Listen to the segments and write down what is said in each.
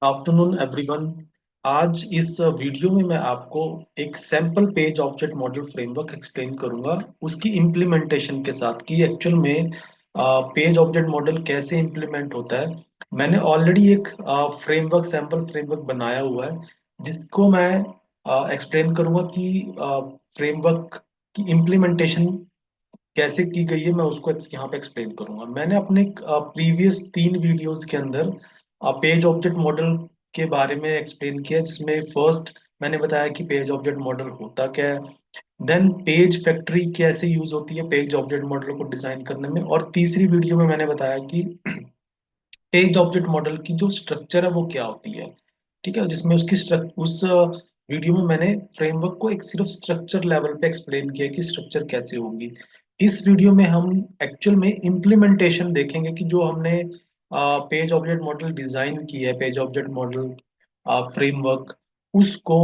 Afternoon everyone. आज इस video में मैं आपको एक sample page object model framework explain करूंगा उसकी इम्प्लीमेंटेशन के साथ कि एक्चुअल में पेज ऑब्जेक्ट मॉडल कैसे इम्प्लीमेंट होता है। मैंने ऑलरेडी एक फ्रेमवर्क सैंपल फ्रेमवर्क बनाया हुआ है जिसको मैं एक्सप्लेन करूंगा कि फ्रेमवर्क की इम्प्लीमेंटेशन कैसे की गई है। मैं उसको यहाँ पे एक्सप्लेन करूंगा। मैंने अपने प्रीवियस 3 वीडियोस के अंदर पेज ऑब्जेक्ट मॉडल के बारे में एक्सप्लेन किया, जिसमें फर्स्ट मैंने बताया कि पेज ऑब्जेक्ट मॉडल होता क्या है, देन पेज फैक्ट्री कैसे यूज होती है पेज ऑब्जेक्ट मॉडल को डिजाइन करने में, और तीसरी वीडियो में मैंने बताया कि पेज ऑब्जेक्ट मॉडल की जो स्ट्रक्चर है वो क्या होती है। ठीक है, जिसमें उस वीडियो में मैंने फ्रेमवर्क को एक सिर्फ स्ट्रक्चर लेवल पे एक्सप्लेन किया कि स्ट्रक्चर कैसे होगी। इस वीडियो में हम एक्चुअल में इम्प्लीमेंटेशन देखेंगे कि जो हमने पेज ऑब्जेक्ट मॉडल डिजाइन की है, पेज ऑब्जेक्ट मॉडल फ्रेमवर्क, उसको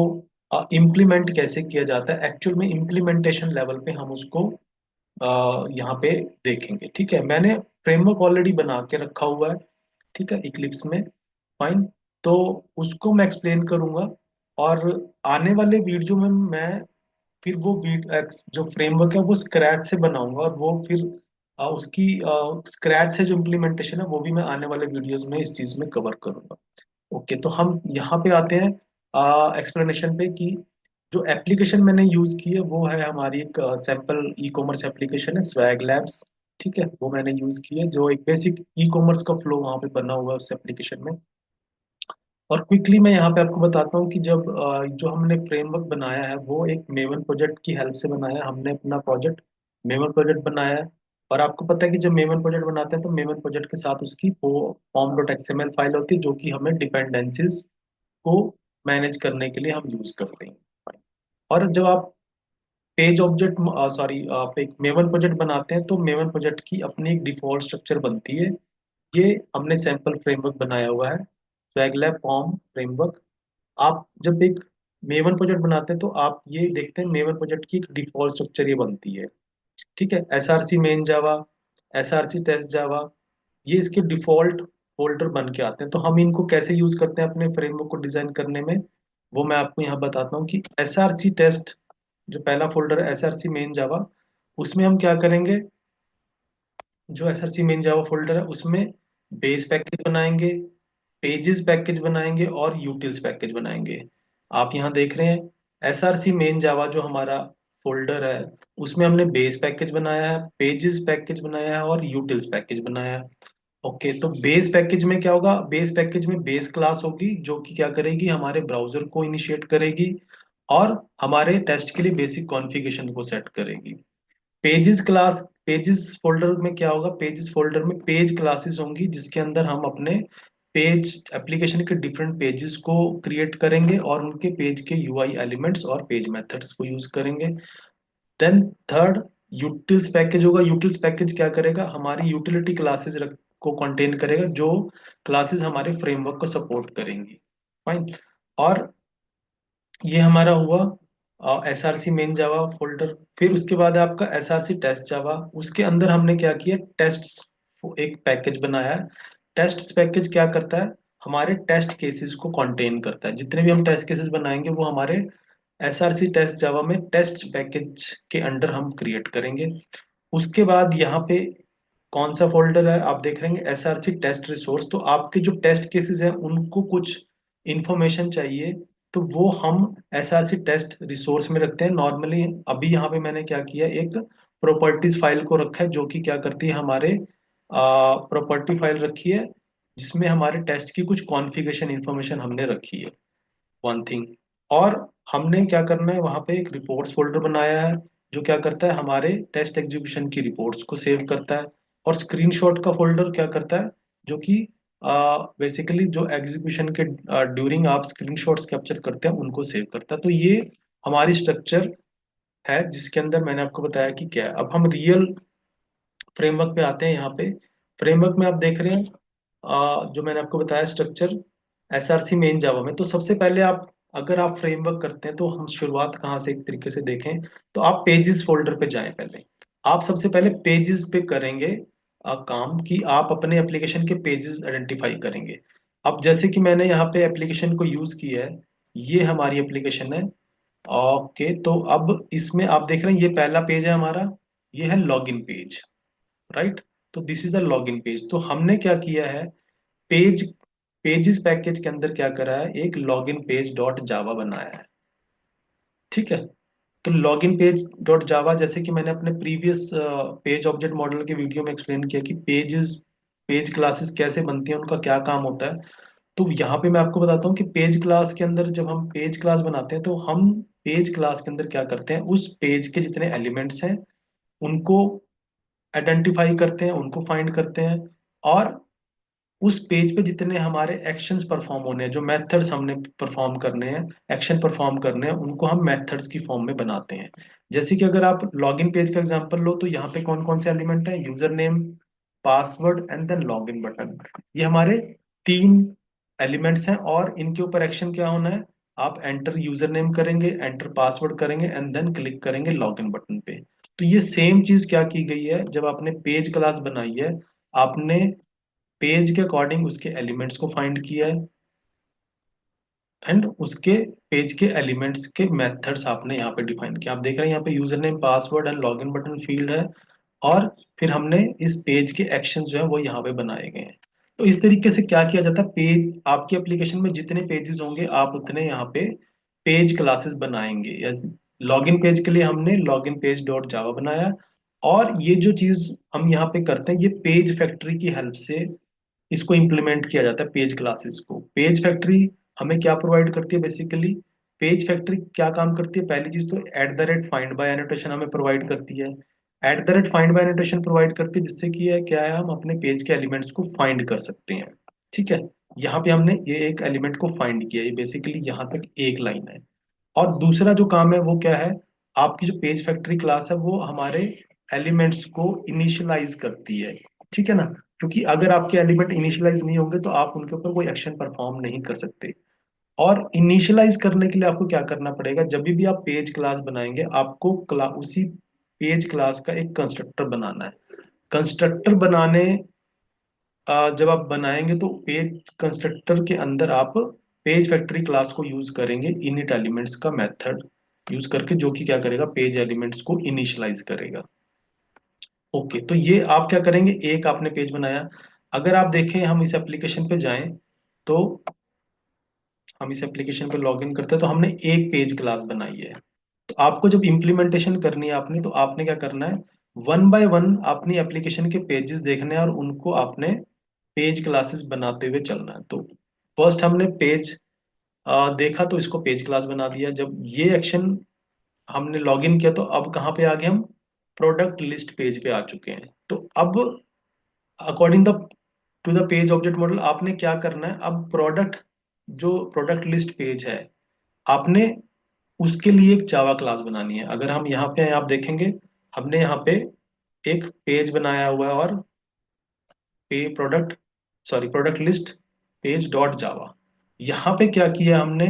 इम्प्लीमेंट कैसे किया जाता है। एक्चुअल में इम्प्लीमेंटेशन लेवल पे हम उसको यहाँ पे देखेंगे। ठीक है, मैंने फ्रेमवर्क ऑलरेडी बना के रखा हुआ है, ठीक है, इक्लिप्स में। फाइन। तो उसको मैं एक्सप्लेन करूंगा, और आने वाले वीडियो में मैं फिर वो जो फ्रेमवर्क है वो स्क्रैच से बनाऊंगा, और वो फिर उसकी स्क्रैच से जो इम्प्लीमेंटेशन है वो भी मैं आने वाले वीडियोस में इस चीज में कवर करूंगा। ओके, तो हम यहाँ पे आते हैं एक्सप्लेनेशन पे कि जो एप्लीकेशन मैंने यूज की है वो है हमारी एक सैम्पल ई कॉमर्स एप्लीकेशन है, स्वैग लैब्स। ठीक है, वो मैंने यूज की है, जो एक बेसिक ई कॉमर्स का फ्लो वहाँ पे बना हुआ है उस एप्लीकेशन में। और क्विकली मैं यहाँ पे आपको बताता हूँ कि जब जो हमने फ्रेमवर्क बनाया है वो एक मेवन प्रोजेक्ट की हेल्प से बनाया है। हमने अपना प्रोजेक्ट मेवन प्रोजेक्ट बनाया है। और आपको पता है कि जब मेवन प्रोजेक्ट बनाते हैं तो मेवन प्रोजेक्ट के साथ उसकी फॉर्म डॉट एक्सएमएल फाइल होती है, जो कि हमें डिपेंडेंसीज को मैनेज करने के लिए हम यूज करते हैं। और जब आप पेज ऑब्जेक्ट सॉरी आप एक मेवन प्रोजेक्ट बनाते हैं तो मेवन प्रोजेक्ट की अपनी एक डिफॉल्ट स्ट्रक्चर बनती है। ये हमने सैंपल फ्रेमवर्क बनाया हुआ है, स्वैगलैब फॉर्म फ्रेमवर्क। आप जब एक मेवन प्रोजेक्ट बनाते हैं तो आप ये देखते हैं मेवन प्रोजेक्ट की एक डिफॉल्ट स्ट्रक्चर ये बनती है। ठीक है, एस आर सी मेन जावा, एस आर सी टेस्ट जावा, ये इसके डिफॉल्ट फोल्डर बन के आते हैं। तो हम इनको कैसे यूज करते हैं अपने फ्रेमवर्क को डिजाइन करने में, वो मैं आपको यहाँ बताता हूँ कि एस आर सी टेस्ट, जो पहला फोल्डर है एस आर सी मेन जावा, उसमें हम क्या करेंगे, जो एस आर सी मेन जावा फोल्डर है उसमें बेस पैकेज बनाएंगे, पेजेस पैकेज बनाएंगे और यूटिल्स पैकेज बनाएंगे। आप यहाँ देख रहे हैं एस आर सी मेन जावा जो हमारा फोल्डर है, उसमें हमने बेस पैकेज बनाया है, पेजेस पैकेज बनाया है और यूटिल्स पैकेज बनाया है। ओके, तो बेस पैकेज में क्या होगा, बेस पैकेज में बेस क्लास होगी जो कि क्या करेगी, हमारे ब्राउजर को इनिशिएट करेगी और हमारे टेस्ट के लिए बेसिक कॉन्फ़िगरेशन को सेट करेगी। पेजेस क्लास, पेजेस फोल्डर में क्या होगा, पेजेस फोल्डर में पेज क्लासेस होंगी जिसके अंदर हम अपने पेज एप्लीकेशन के डिफरेंट पेजेस को क्रिएट करेंगे और उनके पेज के यूआई एलिमेंट्स और पेज मेथड्स को यूज करेंगे। देन थर्ड, यूटिल्स पैकेज होगा। यूटिल्स पैकेज क्या करेगा, हमारी यूटिलिटी क्लासेस को कंटेन करेगा, जो क्लासेस हमारे फ्रेमवर्क को सपोर्ट करेंगी। फाइन। और ये हमारा हुआ एस आर सी मेन जावा फोल्डर। फिर उसके बाद है आपका एस आर सी टेस्ट जावा। उसके अंदर हमने क्या किया, टेस्ट एक पैकेज बनाया है। टेस्ट पैकेज क्या करता है, हमारे टेस्ट केसेस को कंटेन करता है। जितने भी हम टेस्ट केसेस बनाएंगे वो हमारे एस आर सी टेस्ट जावा में टेस्ट पैकेज के अंडर हम क्रिएट करेंगे। उसके बाद यहाँ पे कौन सा फोल्डर है, आप देख रहे हैं S R C test resource. तो आपके जो टेस्ट केसेस हैं उनको कुछ इंफॉर्मेशन चाहिए, तो वो हम S R C test resource में रखते हैं नॉर्मली। अभी यहाँ पे मैंने क्या किया, एक प्रॉपर्टीज फाइल को रखा है जो कि क्या करती है, हमारे प्रॉपर्टी फाइल रखी है जिसमें हमारे टेस्ट की कुछ कॉन्फ़िगरेशन इंफॉर्मेशन हमने रखी है, वन थिंग। और हमने क्या करना है, वहां पे एक रिपोर्ट्स फोल्डर बनाया है जो क्या करता है, हमारे टेस्ट एग्जीक्यूशन की रिपोर्ट्स को सेव करता है। और स्क्रीनशॉट का फोल्डर क्या करता है, जो कि बेसिकली जो एग्जीक्यूशन के ड्यूरिंग आप स्क्रीनशॉट्स कैप्चर करते हैं उनको सेव करता है। तो ये हमारी स्ट्रक्चर है जिसके अंदर मैंने आपको बताया कि क्या है। अब हम रियल फ्रेमवर्क पे आते हैं। यहाँ पे फ्रेमवर्क में आप देख रहे हैं जो मैंने आपको बताया structure S R C main Java में। तो सबसे पहले आप, अगर आप फ्रेमवर्क करते हैं तो हम शुरुआत कहाँ से एक तरीके से देखें, तो आप पेजेस फोल्डर पे जाएं। पहले आप सबसे पहले पेजेस पे करेंगे काम, कि आप अपने एप्लीकेशन के पेजेस आइडेंटिफाई करेंगे। अब जैसे कि मैंने यहाँ पे एप्लीकेशन को यूज किया है, ये हमारी एप्लीकेशन है। ओके, तो अब इसमें आप देख रहे हैं ये पहला पेज है हमारा, ये है लॉगिन पेज, राइट। तो this is the login page. तो हमने क्या किया है, पेज पेजेस पैकेज के अंदर क्या करा है, एक लॉगिन पेज डॉट जावा बनाया है। ठीक है। तो लॉगिन पेज डॉट जावा, जैसे कि मैंने अपने प्रीवियस पेज ऑब्जेक्ट मॉडल के वीडियो में एक्सप्लेन किया कि पेज क्लासेस कैसे बनती हैं, उनका क्या काम होता है। तो यहाँ पे मैं आपको बताता हूँ कि पेज क्लास के अंदर जब हम पेज क्लास बनाते हैं, तो हम पेज क्लास के अंदर क्या करते हैं, उस पेज के जितने एलिमेंट्स हैं उनको आइडेंटिफाई करते हैं, उनको फाइंड करते हैं, और उस पेज पे जितने हमारे एक्शंस परफॉर्म होने हैं, जो मेथड्स हमने परफॉर्म करने हैं, एक्शन परफॉर्म करने हैं, उनको हम मेथड्स की फॉर्म में बनाते हैं। जैसे कि अगर आप लॉगिन पेज का एग्जांपल लो, तो यहाँ पे कौन कौन से एलिमेंट हैं, user name, password and then login button. ये हमारे तीन एलिमेंट्स हैं, और इनके ऊपर एक्शन क्या होना है, आप एंटर यूजर नेम करेंगे, एंटर पासवर्ड करेंगे एंड देन क्लिक करेंगे लॉगिन बटन पे। तो ये सेम चीज क्या की गई है, जब आपने पेज क्लास बनाई है, आपने पेज के अकॉर्डिंग उसके एलिमेंट्स को फाइंड किया है, एंड उसके पेज के एलिमेंट्स के मेथड्स आपने यहाँ पे डिफाइन किया। आप देख रहे हैं यहाँ पे user name, password and login button field है, और फिर हमने इस पेज के एक्शंस जो है वो यहाँ पे बनाए गए हैं। तो इस तरीके से क्या किया जाता है, पेज आपकी एप्लीकेशन में जितने पेजेस होंगे आप उतने यहाँ पे पेज क्लासेस बनाएंगे। या लॉगिन पेज के लिए हमने लॉगिन पेज डॉट जावा बनाया, और ये जो चीज हम यहाँ पे करते हैं, ये पेज फैक्ट्री की हेल्प से इसको इम्प्लीमेंट किया जाता है, पेज क्लासेस को। पेज फैक्ट्री हमें क्या प्रोवाइड करती है, बेसिकली पेज फैक्ट्री क्या काम करती है, पहली चीज तो at the rate find by annotation हमें प्रोवाइड करती है। At the rate find by annotation provide करती है, जिससे कि है क्या है, हम अपने पेज के एलिमेंट्स को फाइंड कर सकते हैं। ठीक है। यहाँ पे हमने ये एक एलिमेंट को फाइंड किया, ये बेसिकली यहाँ तक एक लाइन है। और दूसरा जो काम है वो क्या है, आपकी जो पेज फैक्ट्री क्लास है वो हमारे एलिमेंट्स को इनिशियलाइज करती है। ठीक है ना, क्योंकि अगर आपके एलिमेंट इनिशियलाइज नहीं होंगे तो आप उनके ऊपर कोई एक्शन परफॉर्म नहीं कर सकते। और इनिशियलाइज करने के लिए आपको क्या करना पड़ेगा, जब भी आप पेज क्लास बनाएंगे, आपको उसी पेज क्लास का एक कंस्ट्रक्टर बनाना है। कंस्ट्रक्टर बनाने जब आप बनाएंगे तो पेज कंस्ट्रक्टर के अंदर आप पेज फैक्ट्री क्लास को यूज करेंगे, इनिट एलिमेंट्स का मेथड यूज करके, जो कि क्या करेगा, पेज एलिमेंट्स को इनिशियलाइज करेगा। ओके, तो ये आप क्या करेंगे, एक आपने पेज बनाया। अगर आप देखें, हम इस एप्लीकेशन पे जाएं, तो हम इस एप्लीकेशन पे लॉगिन करते हैं, तो हमने एक पेज क्लास बनाई है। तो आपको जब इम्प्लीमेंटेशन करनी है आपने, तो आपने क्या करना है, वन बाय वन अपनी एप्लीकेशन के पेजेस देखने हैं, और उनको आपने पेज क्लासेस बनाते हुए चलना है। तो फर्स्ट हमने पेज देखा, तो इसको पेज क्लास बना दिया। जब ये एक्शन हमने लॉगिन किया, तो अब कहाँ पे आ गए हम, प्रोडक्ट लिस्ट पेज पे आ चुके हैं। तो अब according the two the page object model आपने क्या करना है, अब जो प्रोडक्ट लिस्ट पेज है, आपने उसके लिए एक जावा क्लास बनानी है। अगर हम यहाँ पे आप देखेंगे, हमने यहाँ पे एक पेज बनाया हुआ है, और product product list page dot जावा। यहाँ पे क्या किया हमने,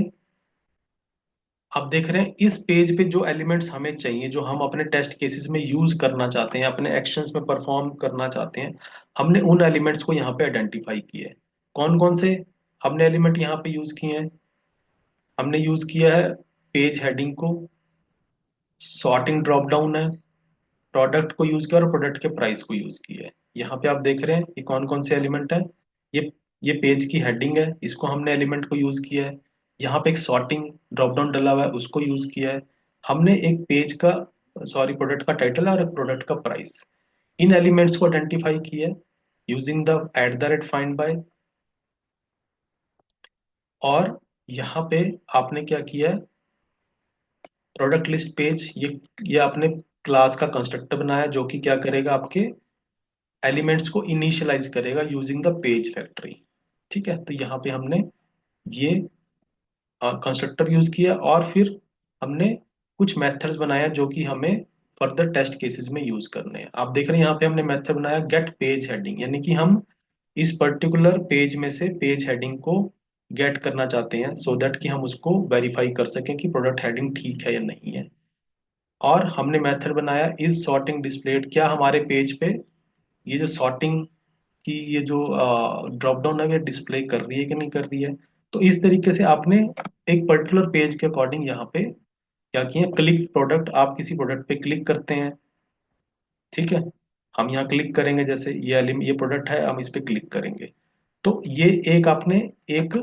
आप देख रहे हैं इस पेज पे जो एलिमेंट्स हमें चाहिए, जो हम अपने टेस्ट केसेस में यूज करना चाहते हैं, अपने एक्शंस में परफॉर्म करना चाहते हैं, हमने उन एलिमेंट्स को यहाँ पे आइडेंटिफाई किया है। कौन कौन से हमने एलिमेंट यहाँ पे यूज किए हैं, हमने यूज किया है पेज हेडिंग को, सॉर्टिंग ड्रॉप डाउन है, प्रोडक्ट को यूज किया और प्रोडक्ट के प्राइस को यूज किया है। यहाँ पे आप देख रहे हैं ये कौन कौन से एलिमेंट है। ये ये पेज की हेडिंग है, इसको हमने एलिमेंट को यूज किया है। यहाँ पे एक सॉर्टिंग ड्रॉप डाउन डला हुआ है, उसको यूज किया है। हमने एक पेज का प्रोडक्ट का टाइटल है और एक प्रोडक्ट का प्राइस, इन एलिमेंट्स को आइडेंटिफाई किया है using the at the rate find by. और यहाँ पे आपने क्या किया है, प्रोडक्ट लिस्ट पेज, ये आपने क्लास का कंस्ट्रक्टर बनाया, जो कि क्या करेगा, आपके एलिमेंट्स को इनिशियलाइज करेगा यूजिंग द पेज फैक्ट्री। ठीक है। तो यहाँ पे हमने ये कंस्ट्रक्टर यूज किया, और फिर हमने कुछ मेथड्स बनाया जो कि हमें फर्दर टेस्ट केसेस में यूज करने हैं। आप देख रहे हैं यहाँ पे हमने मेथड बनाया गेट पेज हेडिंग, यानी कि हम इस पर्टिकुलर पेज में से पेज हेडिंग को गेट करना चाहते हैं, सो दैट कि हम उसको वेरीफाई कर सकें कि प्रोडक्ट हेडिंग ठीक है या नहीं है। और हमने मेथड बनाया इज सॉर्टिंग डिस्प्लेड, क्या हमारे पेज पे ये जो सॉर्टिंग कि ये जो ड्रॉप डाउन है ये डिस्प्ले कर रही है कि नहीं कर रही है। तो इस तरीके से आपने एक पर्टिकुलर पेज के अकॉर्डिंग यहाँ पे क्या किया, क्लिक प्रोडक्ट, आप किसी प्रोडक्ट पे क्लिक करते हैं। ठीक है, हम यहाँ क्लिक करेंगे, जैसे ये प्रोडक्ट है, हम इस पे क्लिक करेंगे। तो ये एक आपने एक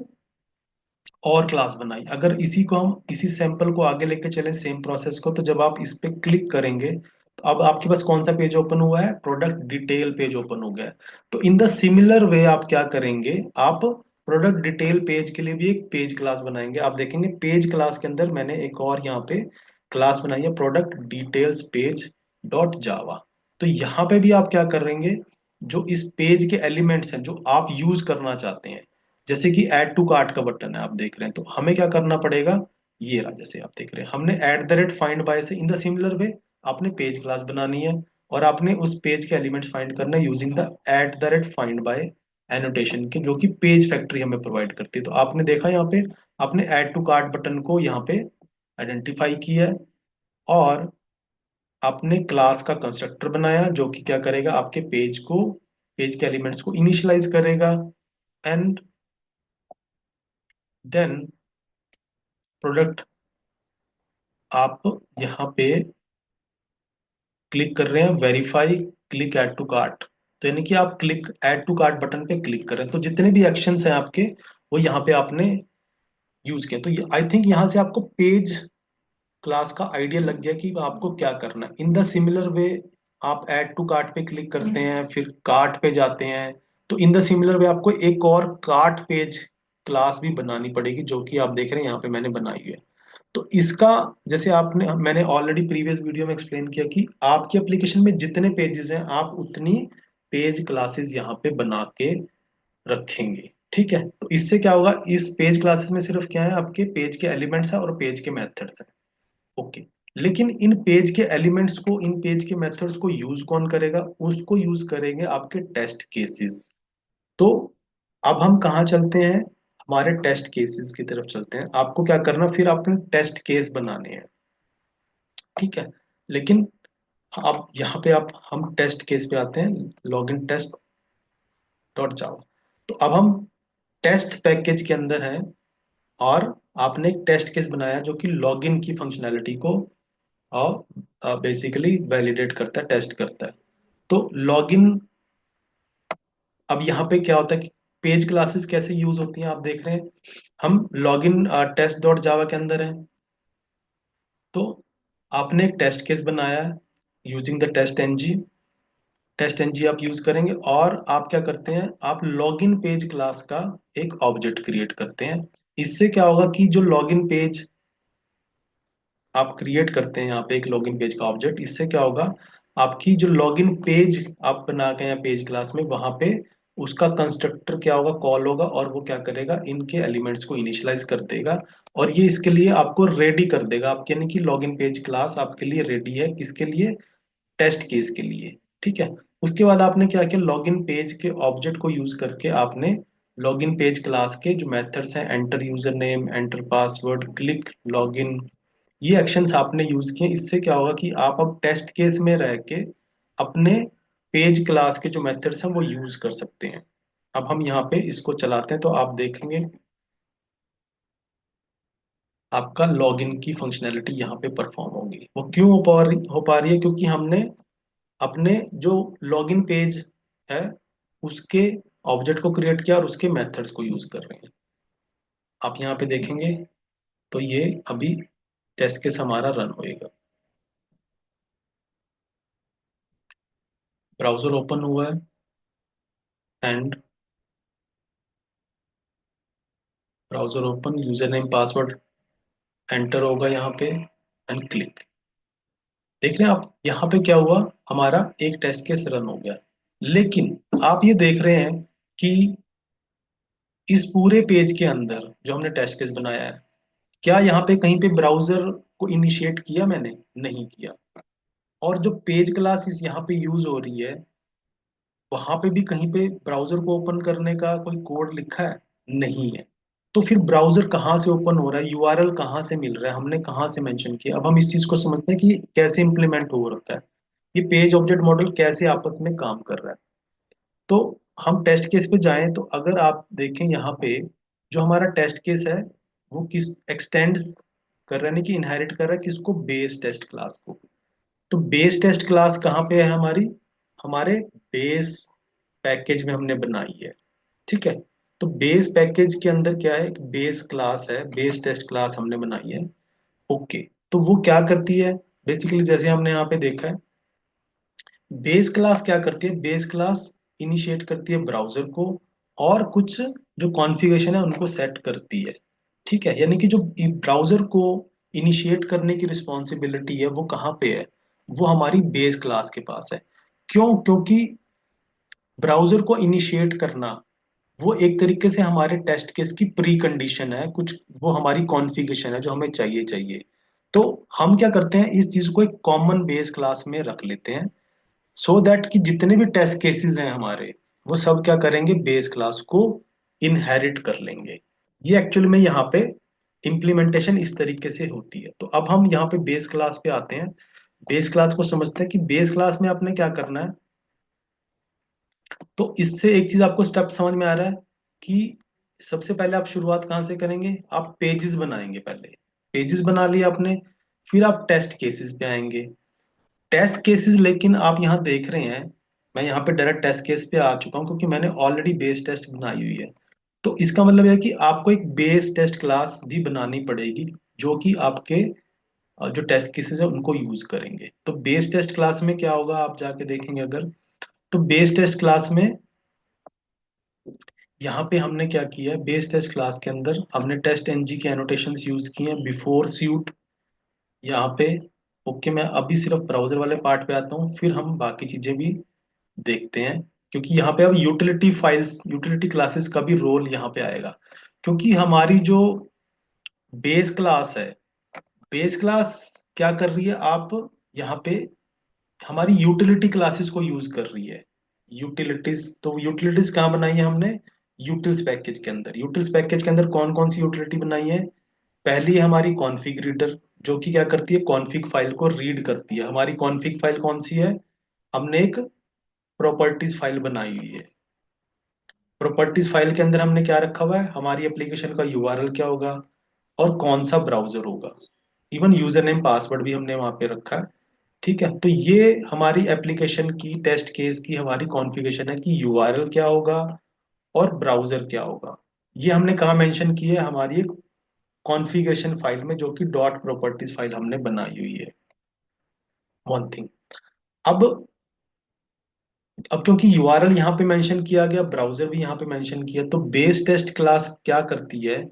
और क्लास बनाई। अगर इसी को हम इसी सैंपल को आगे लेके चले सेम प्रोसेस को, तो जब आप इस पे क्लिक करेंगे तो अब आपके पास कौन सा पेज ओपन हुआ है, प्रोडक्ट डिटेल पेज ओपन हो गया है। तो इन द सिमिलर वे आप क्या करेंगे, आप प्रोडक्ट डिटेल पेज के लिए भी एक पेज क्लास बनाएंगे। आप देखेंगे पेज क्लास के अंदर मैंने एक और यहाँ पे क्लास बनाई है, प्रोडक्ट डिटेल्स पेज डॉट जावा। तो यहाँ पे भी आप क्या करेंगे, जो इस पेज के एलिमेंट्स हैं जो आप यूज करना चाहते हैं, जैसे कि ऐड टू कार्ट का बटन है आप देख रहे हैं, तो हमें क्या करना पड़ेगा, ये रहा, जैसे आप देख रहे हैं हमने at the rate find by से इन द सिमिलर वे आपने पेज क्लास बनानी है, और आपने उस पेज के एलिमेंट्स फाइंड करना है using the at the rate find by annotation के, जो कि पेज फैक्ट्री हमें प्रोवाइड करती है। तो आपने देखा यहाँ पे आपने ऐड टू कार्ट बटन को यहाँ पे आइडेंटिफाई किया है, और आपने क्लास का कंस्ट्रक्टर बनाया जो कि क्या करेगा, आपके पेज के एलिमेंट्स को इनिशियलाइज करेगा, एंड देन प्रोडक्ट आप यहाँ पे क्लिक कर रहे हैं verify click add to cart. तो यानी कि आप click add to cart button पे क्लिक करें, तो जितने भी एक्शंस हैं आपके वो यहाँ पे आपने यूज किए। तो ये आई थिंक यहाँ से आपको पेज क्लास का आइडिया लग गया कि आपको क्या करना है। इन द सिमिलर वे आप ऐड टू कार्ट पे क्लिक करते हैं, फिर कार्ट पे जाते हैं, तो इन द सिमिलर वे आपको एक और कार्ट पेज क्लास भी बनानी पड़ेगी, जो कि आप देख रहे हैं यहाँ पे मैंने बनाई है। तो इसका, जैसे आपने मैंने ऑलरेडी प्रीवियस वीडियो में एक्सप्लेन किया कि आपकी एप्लीकेशन में जितने पेजेस हैं आप उतनी पेज क्लासेस यहाँ पे बना के रखेंगे। ठीक है, तो इससे क्या होगा, इस पेज क्लासेस में सिर्फ क्या है, आपके पेज के एलिमेंट्स हैं और पेज के मेथड्स हैं। ओके, लेकिन इन पेज के एलिमेंट्स को, इन पेज के मेथड्स को यूज कौन करेगा, उसको यूज करेंगे आपके टेस्ट केसेस। तो अब हम कहाँ चलते हैं, हमारे टेस्ट केसेस की तरफ चलते हैं। आपको क्या करना, फिर आपने टेस्ट केस बनाने हैं। ठीक है, लेकिन अब यहाँ पे आप हम टेस्ट केस पे आते हैं, लॉगिन टेस्ट डॉट जावा। तो अब हम टेस्ट पैकेज के अंदर हैं, और आपने एक टेस्ट केस बनाया जो कि लॉगिन की फंक्शनैलिटी को और बेसिकली वैलिडेट करता है, टेस्ट करता है। तो लॉगिन, अब यहाँ पे क्या होता है कि पेज क्लासेस कैसे यूज होती हैं आप देख रहे हैं, हम लॉगिन टेस्ट डॉट जावा के अंदर हैं। तो आपने एक टेस्ट केस बनाया है यूजिंग द टेस्ट एनजी आप यूज करेंगे, और आप क्या करते हैं, आप लॉगिन पेज क्लास का एक ऑब्जेक्ट क्रिएट करते हैं। इससे क्या होगा कि जो लॉगिन पेज आप क्रिएट करते हैं यहाँ पे एक लॉगिन पेज का ऑब्जेक्ट, इससे क्या होगा, आपकी जो लॉगिन पेज आप बना के या पेज क्लास में, वहां पे उसका कंस्ट्रक्टर क्या होगा, कॉल होगा, और वो क्या करेगा, इनके एलिमेंट्स को इनिशियलाइज कर देगा, और ये इसके लिए आपको रेडी कर देगा। आप यानी कि लॉगिन पेज क्लास आपके लिए रेडी है, किसके लिए, टेस्ट केस के लिए। ठीक है, उसके बाद आपने क्या किया, लॉगिन पेज के ऑब्जेक्ट को यूज करके आपने लॉगिन पेज क्लास के जो मेथड्स हैं, enter user name, enter password, click login, ये एक्शंस आपने यूज किए। इससे क्या होगा कि आप अब टेस्ट केस में रह के अपने पेज क्लास के जो मेथड्स हैं वो यूज कर सकते हैं। अब हम यहाँ पे इसको चलाते हैं तो आप देखेंगे आपका लॉगिन की फंक्शनैलिटी यहाँ पे परफॉर्म होगी। वो क्यों हो पा रही है, क्योंकि हमने अपने जो लॉगिन पेज है उसके ऑब्जेक्ट को क्रिएट किया और उसके मेथड्स को यूज कर रहे हैं। आप यहाँ पे देखेंगे तो ये अभी टेस्ट केस हमारा रन होएगा। ब्राउजर ओपन हुआ है, and browser open, user name password enter होगा यहाँ पे, एंड क्लिक। देख रहे हैं आप यहाँ पे क्या हुआ, हमारा एक टेस्ट केस रन हो गया। लेकिन आप ये देख रहे हैं कि इस पूरे पेज के अंदर जो हमने टेस्ट केस बनाया है, क्या यहाँ पे कहीं पे ब्राउजर को इनिशिएट किया मैंने, नहीं किया। और जो पेज क्लास यहाँ पे यूज हो रही है, वहां पे भी कहीं पे ब्राउजर को ओपन करने का कोई कोड लिखा है, नहीं है। तो फिर ब्राउजर कहाँ से ओपन हो रहा है, यूआरएल कहाँ से मिल रहा है, हमने कहाँ से मेंशन किया। अब हम इस चीज को समझते हैं कि ये कैसे इंप्लीमेंट हो रखा है, ये पेज ऑब्जेक्ट मॉडल कैसे आपस में काम कर रहा है। तो हम टेस्ट केस पे जाएं तो अगर आप देखें यहाँ पे, जो हमारा टेस्ट केस है वो किस एक्सटेंड कर रहा है, यानी कि इनहेरिट कर रहा है किसको, बेस टेस्ट क्लास को। तो बेस टेस्ट क्लास कहाँ पे है हमारी, हमारे बेस पैकेज में हमने बनाई है। ठीक है। तो बेस पैकेज के अंदर क्या है, एक बेस क्लास है, बेस टेस्ट क्लास हमने बनाई है। ओके। तो वो क्या करती है, बेसिकली जैसे हमने यहाँ पे देखा है, बेस क्लास क्या करती है, बेस क्लास इनिशिएट करती है ब्राउजर को, और कुछ जो कॉन्फ़िगरेशन है उनको सेट करती है। ठीक है, यानी कि जो ब्राउजर को इनिशिएट करने की रिस्पॉन्सिबिलिटी है वो कहाँ पे है, वो हमारी बेस क्लास के पास है। क्यों, क्योंकि ब्राउजर को इनिशिएट करना वो एक तरीके से हमारे टेस्ट केस की प्री कंडीशन है, कुछ वो हमारी कॉन्फ़िगरेशन है जो हमें चाहिए चाहिए। तो हम क्या करते हैं, इस चीज को एक कॉमन बेस क्लास में रख लेते हैं, सो दैट कि जितने भी टेस्ट केसेस हैं हमारे, वो सब क्या करेंगे, बेस क्लास को इनहेरिट कर लेंगे। ये एक्चुअल में यहाँ पे इम्प्लीमेंटेशन इस तरीके से होती है। तो अब हम यहाँ पे बेस क्लास पे आते हैं, बेस क्लास को समझते हैं कि बेस क्लास में आपने क्या करना है। तो इससे एक चीज आपको स्टेप समझ में आ रहा है कि सबसे पहले आप शुरुआत कहाँ से करेंगे, आप पेजेस बनाएंगे पहले। पेजेस बना लिए आपने, फिर आप टेस्ट केसेस पे आएंगे। टेस्ट केसेस लेकिन आप यहाँ देख रहे हैं, मैं यहाँ पे डायरेक्ट टेस्ट केस पे आ चुका हूँ क्योंकि मैंने ऑलरेडी बेस टेस्ट बनाई हुई है। तो इसका मतलब है कि आपको एक बेस टेस्ट क्लास भी बनानी पड़ेगी, जो कि आपके जो टेस्ट केसेस है उनको यूज करेंगे। तो बेस टेस्ट क्लास में क्या होगा, आप जाके देखेंगे अगर, तो बेस टेस्ट क्लास में यहाँ पे हमने क्या किया है, बेस टेस्ट क्लास के अंदर हमने टेस्ट एनजी के एनोटेशंस यूज किए हैं बिफोर सूट यहाँ पे। ओके, मैं अभी सिर्फ ब्राउजर वाले पार्ट पे आता हूँ, फिर हम बाकी चीजें भी देखते हैं। क्योंकि यहाँ पे अब यूटिलिटी फाइल्स, यूटिलिटी क्लासेस का भी रोल यहाँ पे आएगा। क्योंकि हमारी जो बेस क्लास है, बेस क्लास क्या कर रही है, आप यहाँ पे हमारी यूटिलिटी क्लासेस को यूज कर रही है। यूटिलिटीज, तो यूटिलिटीज कहाँ बनाई है हमने, यूटिल्स पैकेज के अंदर। यूटिल्स पैकेज के अंदर कौन कौन सी यूटिलिटी बनाई है, पहली है हमारी कॉन्फ़िग रीडर, जो कि क्या करती है, कॉन्फ़िग फाइल को रीड करती है। हमारी कॉन्फ़िग फाइल कौन सी है, हमने एक प्रॉपर्टीज फाइल बनाई हुई है। प्रॉपर्टीज फाइल के अंदर हमने क्या रखा हुआ है, हमारी एप्लीकेशन का यूआरएल क्या होगा, और कौन सा ब्राउजर होगा। इवन यूजर नेम पासवर्ड भी हमने वहां पे रखा है। ठीक है, तो ये हमारी एप्लीकेशन की टेस्ट केस की हमारी कॉन्फ़िगरेशन है कि यूआरएल क्या होगा और ब्राउजर क्या होगा। ये हमने कहाँ मेंशन की है, हमारी एक कॉन्फ़िगरेशन फाइल में, जो कि डॉट प्रॉपर्टीज फाइल हमने बनाई हुई है। One thing. अब क्योंकि यूआरएल यहाँ पे मेंशन किया गया, ब्राउजर भी यहाँ पे मेंशन किया, तो बेस टेस्ट क्लास क्या करती है,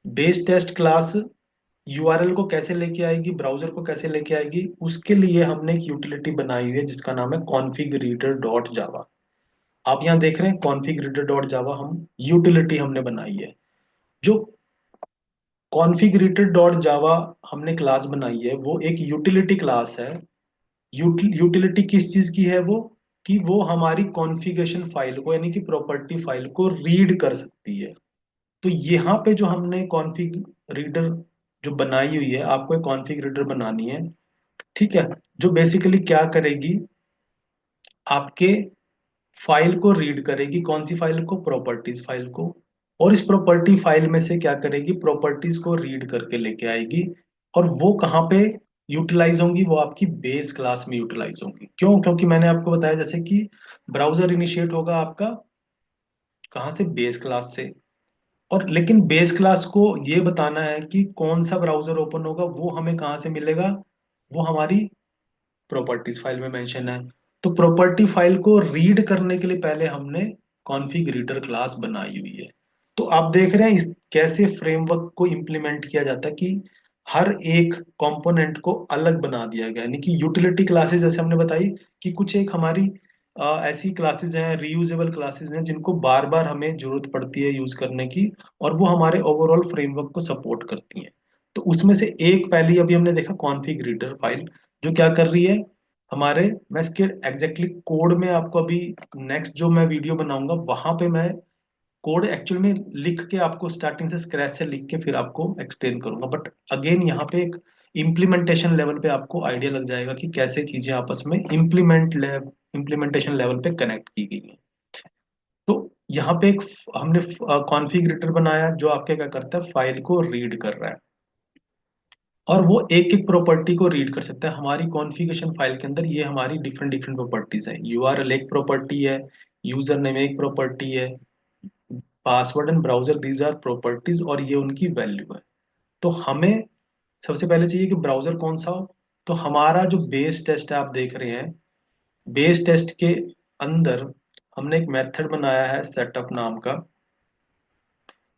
बेस टेस्ट क्लास यूआरएल को कैसे लेके आएगी, ब्राउजर को कैसे लेके आएगी, उसके लिए हमने एक यूटिलिटी बनाई हुई है जिसका नाम है कॉन्फ़िग रीडर डॉट जावा। आप यहाँ देख रहे हैं कॉन्फ़िग रीडर डॉट जावा, हम यूटिलिटी हमने बनाई है। जो कॉन्फ़िग रीडर डॉट जावा हमने क्लास बनाई है वो एक यूटिलिटी क्लास है। यूटिलिटी किस चीज की है वो, कि वो हमारी कॉन्फ़िगरेशन फाइल को, यानी कि प्रॉपर्टी फाइल को रीड कर सकती है। तो यहाँ पे जो हमने कॉन्फ़िग रीडर जो बनाई हुई है, आपको एक कॉन्फ़िग रीडर बनानी है। ठीक है, जो बेसिकली क्या करेगी, आपके फाइल को रीड करेगी, कौन सी फाइल को, प्रॉपर्टीज फाइल को। और इस प्रॉपर्टी फाइल में से क्या करेगी, प्रॉपर्टीज को रीड करके लेके आएगी। और वो कहाँ पे यूटिलाइज होंगी, वो आपकी बेस क्लास में यूटिलाइज होंगी। क्यों, क्योंकि मैंने आपको बताया जैसे कि ब्राउजर इनिशिएट होगा आपका कहाँ से, बेस क्लास से। और लेकिन बेस क्लास को ये बताना है कि कौन सा ब्राउजर ओपन होगा, वो हमें कहाँ से मिलेगा, वो हमारी प्रॉपर्टीज फाइल में मेंशन है। तो प्रॉपर्टी फाइल को रीड करने के लिए पहले हमने कॉन्फ़िग रीडर क्लास बनाई हुई है। तो आप देख रहे हैं कैसे फ्रेमवर्क को इम्प्लीमेंट किया जाता है, कि हर एक कंपोनेंट को अलग बना दिया गया है। यानी कि यूटिलिटी क्लासेस जैसे हमने बताई, कि कुछ एक हमारी ऐसी क्लासेस हैं, रीयूजेबल क्लासेस हैं, जिनको बार बार हमें जरूरत पड़ती है यूज करने की, और वो हमारे ओवरऑल फ्रेमवर्क को सपोर्ट करती हैं। तो उसमें से एक पहली अभी हमने देखा कॉन्फ़िग रीडर फाइल, जो क्या कर रही है हमारे, मैं इसके एग्जैक्टली कोड में आपको अभी नेक्स्ट जो मैं वीडियो बनाऊंगा वहां पे मैं कोड एक्चुअल में लिख के आपको स्टार्टिंग से स्क्रैच से लिख के फिर आपको एक्सप्लेन करूंगा। बट अगेन यहाँ पे एक इम्प्लीमेंटेशन लेवल पे आपको आइडिया लग जाएगा कि कैसे चीजें आपस में इम्प्लीमेंटेशन लेवल पे कनेक्ट की गई हैं। यहाँ पे एक हमने कॉन्फ़िगरेटर बनाया जो आपके क्या करता है, फाइल को रीड कर रहा है, और वो एक एक प्रॉपर्टी को रीड कर सकता है। हमारी कॉन्फ़िगरेशन फाइल के अंदर ये हमारी डिफरेंट डिफरेंट प्रॉपर्टीज हैं। यूआरएल एक प्रॉपर्टी है, यूजर नेम एक प्रॉपर्टी है, password and browser these are properties, और ये उनकी वैल्यू है। तो हमें सबसे पहले चाहिए कि ब्राउजर कौन सा हो। तो हमारा जो बेस टेस्ट है, आप देख रहे हैं, बेस टेस्ट के अंदर हमने एक मेथड बनाया है सेटअप नाम का,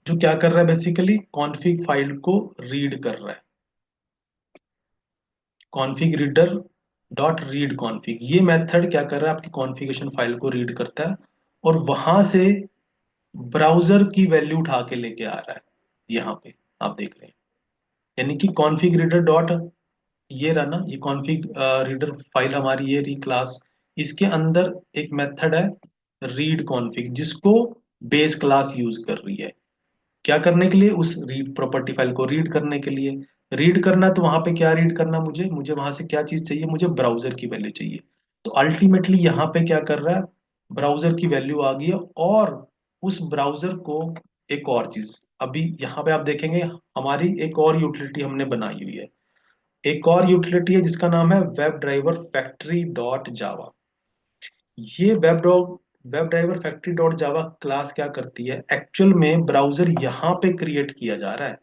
जो क्या कर रहा है, बेसिकली कॉन्फ़िग फाइल को रीड कर रहा है। Config reader dot read config, ये मेथड क्या कर रहा है, आपकी कॉन्फ़िगरेशन फाइल को रीड करता है और वहां से ब्राउजर की वैल्यू उठा के लेके आ रहा है। यहाँ पे आप देख रहे हैं, यानी कि कॉन्फ़िग रीडर डॉट, ये रहा ना, ये कॉन्फ़िग रीडर फाइल हमारी, ये रही क्लास। इसके अंदर एक मेथड है रीड कॉन्फ़िग, जिसको बेस क्लास यूज कर रही है। क्या करने के लिए, उस रीड प्रॉपर्टी फाइल को रीड करने के लिए। रीड करना तो वहां पे क्या रीड करना, मुझे मुझे वहां से क्या चीज चाहिए, मुझे ब्राउजर की वैल्यू चाहिए। तो अल्टीमेटली यहाँ पे क्या कर रहा है, ब्राउजर की वैल्यू आ गई है, और उस ब्राउजर को एक और चीज, अभी यहाँ पे आप देखेंगे हमारी एक और यूटिलिटी हमने बनाई हुई है। एक और यूटिलिटी है जिसका नाम है web driver factory dot Java. ये web driver factory dot Java class क्या करती है, एक्चुअल में ब्राउजर यहाँ पे क्रिएट किया जा रहा है।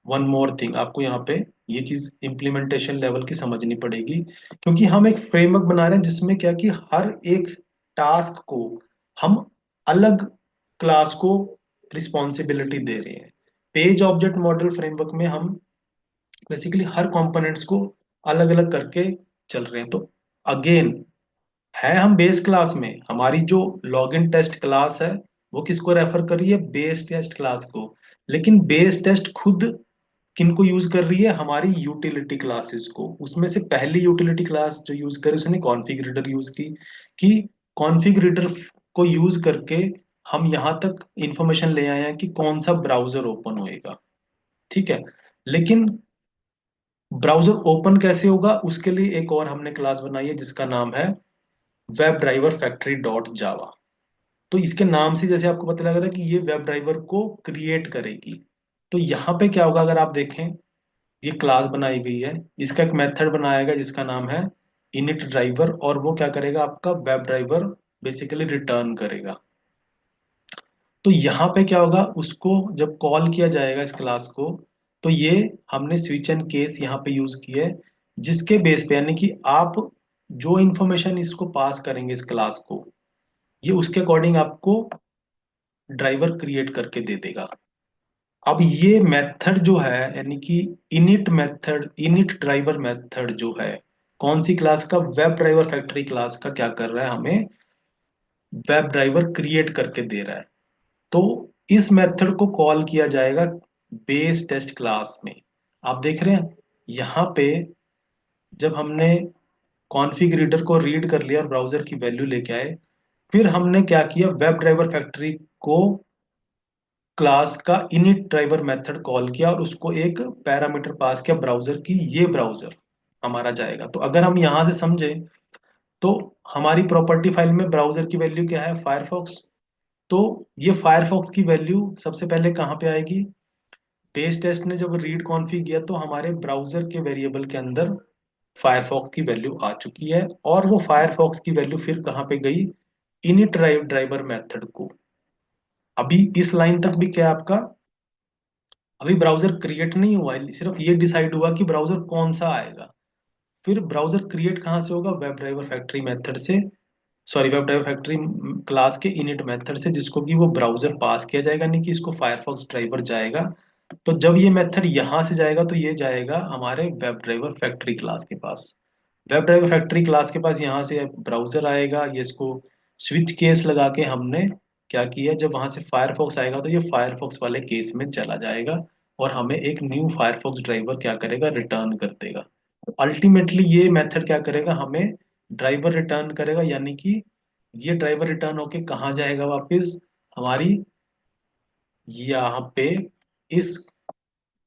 वन मोर थिंग, आपको यहाँ पे ये चीज इम्प्लीमेंटेशन लेवल की समझनी पड़ेगी, क्योंकि हम एक फ्रेमवर्क बना रहे हैं जिसमें क्या कि हर एक टास्क को हम अलग क्लास को रिस्पॉन्सिबिलिटी दे रहे हैं। पेज ऑब्जेक्ट मॉडल फ्रेमवर्क में हम बेसिकली हर कंपोनेंट्स को अलग अलग करके चल रहे हैं। तो अगेन, है हम बेस क्लास में, हमारी जो लॉगिन टेस्ट क्लास है वो किसको रेफर कर रही है, बेस टेस्ट क्लास को। लेकिन बेस टेस्ट खुद किनको यूज कर रही है, हमारी यूटिलिटी क्लासेस को। उसमें से पहली यूटिलिटी क्लास जो यूज करी उसने कॉन्फ़िगरेटर यूज की, कि कॉन्फ़िगरेटर को यूज करके हम यहां तक इंफॉर्मेशन ले आए हैं कि कौन सा ब्राउजर ओपन होएगा। ठीक है, लेकिन ब्राउजर ओपन कैसे होगा, उसके लिए एक और हमने क्लास बनाई है जिसका नाम है वेब ड्राइवर फैक्ट्री डॉट जावा। तो इसके नाम से जैसे आपको पता लग रहा है कि ये वेब ड्राइवर को क्रिएट करेगी। तो यहाँ पे क्या होगा, अगर आप देखें, ये क्लास बनाई गई है, इसका एक मेथड बनाया गया जिसका नाम है इनिट ड्राइवर, और वो क्या करेगा, आपका वेब ड्राइवर बेसिकली रिटर्न करेगा। तो यहाँ पे क्या होगा, उसको जब कॉल किया जाएगा इस क्लास को, तो ये हमने स्विच एंड केस यहाँ पे यूज किया है, जिसके बेस पे, यानी कि आप जो इंफॉर्मेशन इसको पास करेंगे इस क्लास को, ये उसके अकॉर्डिंग आपको ड्राइवर क्रिएट करके दे देगा। अब ये मेथड जो है, यानी कि init method, init driver method जो है, कौन सी क्लास का, वेब ड्राइवर फैक्ट्री क्लास का, क्या कर रहा है, हमें वेब ड्राइवर क्रिएट करके दे रहा है। तो इस मेथड को कॉल किया जाएगा बेस टेस्ट क्लास में। आप देख रहे हैं यहाँ पे, जब हमने कॉन्फ़िग रीडर को रीड कर लिया और ब्राउजर की वैल्यू लेके आए, फिर हमने क्या किया, वेब ड्राइवर फैक्ट्री को क्लास का इनिट ड्राइवर मेथड कॉल किया और उसको एक पैरामीटर पास किया ब्राउजर की, ये ब्राउजर हमारा जाएगा। तो अगर हम यहां से समझें, तो हमारी प्रॉपर्टी फाइल में ब्राउजर की वैल्यू क्या है, फायरफॉक्स। तो ये फायरफॉक्स की वैल्यू सबसे पहले कहाँ पे आएगी, बेस टेस्ट ने जब रीड कॉन्फ़िग किया तो हमारे ब्राउजर के वेरिएबल के अंदर फायरफॉक्स की वैल्यू आ चुकी है, और वो फायरफॉक्स की वैल्यू फिर कहाँ पे गई, इनिट ड्राइवर मेथड को। अभी इस लाइन तक भी क्या है आपका, अभी ब्राउजर क्रिएट नहीं हुआ है, सिर्फ ये डिसाइड हुआ कि ब्राउजर कौन सा आएगा। फिर ब्राउजर क्रिएट कहाँ से होगा, वेब ड्राइवर फैक्ट्री मेथड से, sorry, web driver factory class के इनिट मेथड से, जिसको कि वो ब्राउजर पास किया जाएगा, नहीं कि इसको फायरफॉक्स ड्राइवर जाएगा। तो जब ये मेथड यहाँ से जाएगा तो ये जाएगा हमारे वेब ड्राइवर फैक्ट्री क्लास के पास। वेब ड्राइवर फैक्ट्री क्लास के पास यहाँ से ब्राउजर आएगा, ये इसको स्विच केस लगा के हमने क्या किया, जब वहां से फायरफॉक्स आएगा तो ये फायरफॉक्स वाले केस में चला जाएगा, और हमें एक न्यू फायरफॉक्स ड्राइवर क्या करेगा, रिटर्न कर देगा। अल्टीमेटली ये मेथड क्या करेगा, हमें ड्राइवर रिटर्न करेगा, यानी कि ये ड्राइवर रिटर्न होके कहाँ जाएगा वापस, हमारी यहाँ पे इस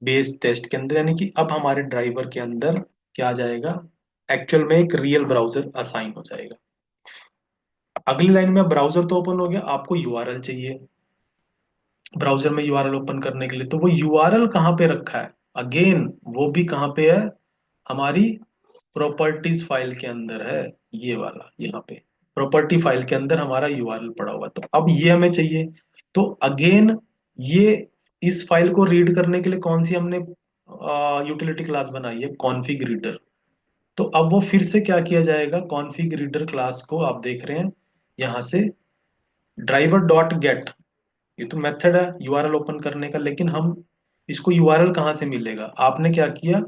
बेस टेस्ट के अंदर, यानी कि अब हमारे ड्राइवर के अंदर क्या आ जाएगा, एक्चुअल में एक रियल ब्राउजर असाइन हो जाएगा। अगली लाइन में ब्राउजर तो ओपन हो गया, आपको यूआरएल चाहिए ब्राउजर में यूआरएल ओपन करने के लिए। तो वो यूआरएल कहाँ पे रखा है, अगेन वो भी कहाँ पे है, हमारी प्रॉपर्टीज फाइल के अंदर है, ये वाला यहाँ पे प्रॉपर्टी फाइल के अंदर हमारा यूआरएल पड़ा हुआ है। तो अब ये हमें चाहिए। तो अगेन ये इस फाइल को रीड करने के लिए कौन सी हमने यूटिलिटी क्लास बनाई है, कॉन्फिग रीडर। तो अब वो फिर से क्या किया जाएगा, कॉन्फिग रीडर क्लास को आप देख रहे हैं यहाँ से ड्राइवर डॉट गेट, ये तो मेथड है यूआरएल ओपन करने का, लेकिन हम इसको यूआरएल कहाँ से मिलेगा, आपने क्या किया,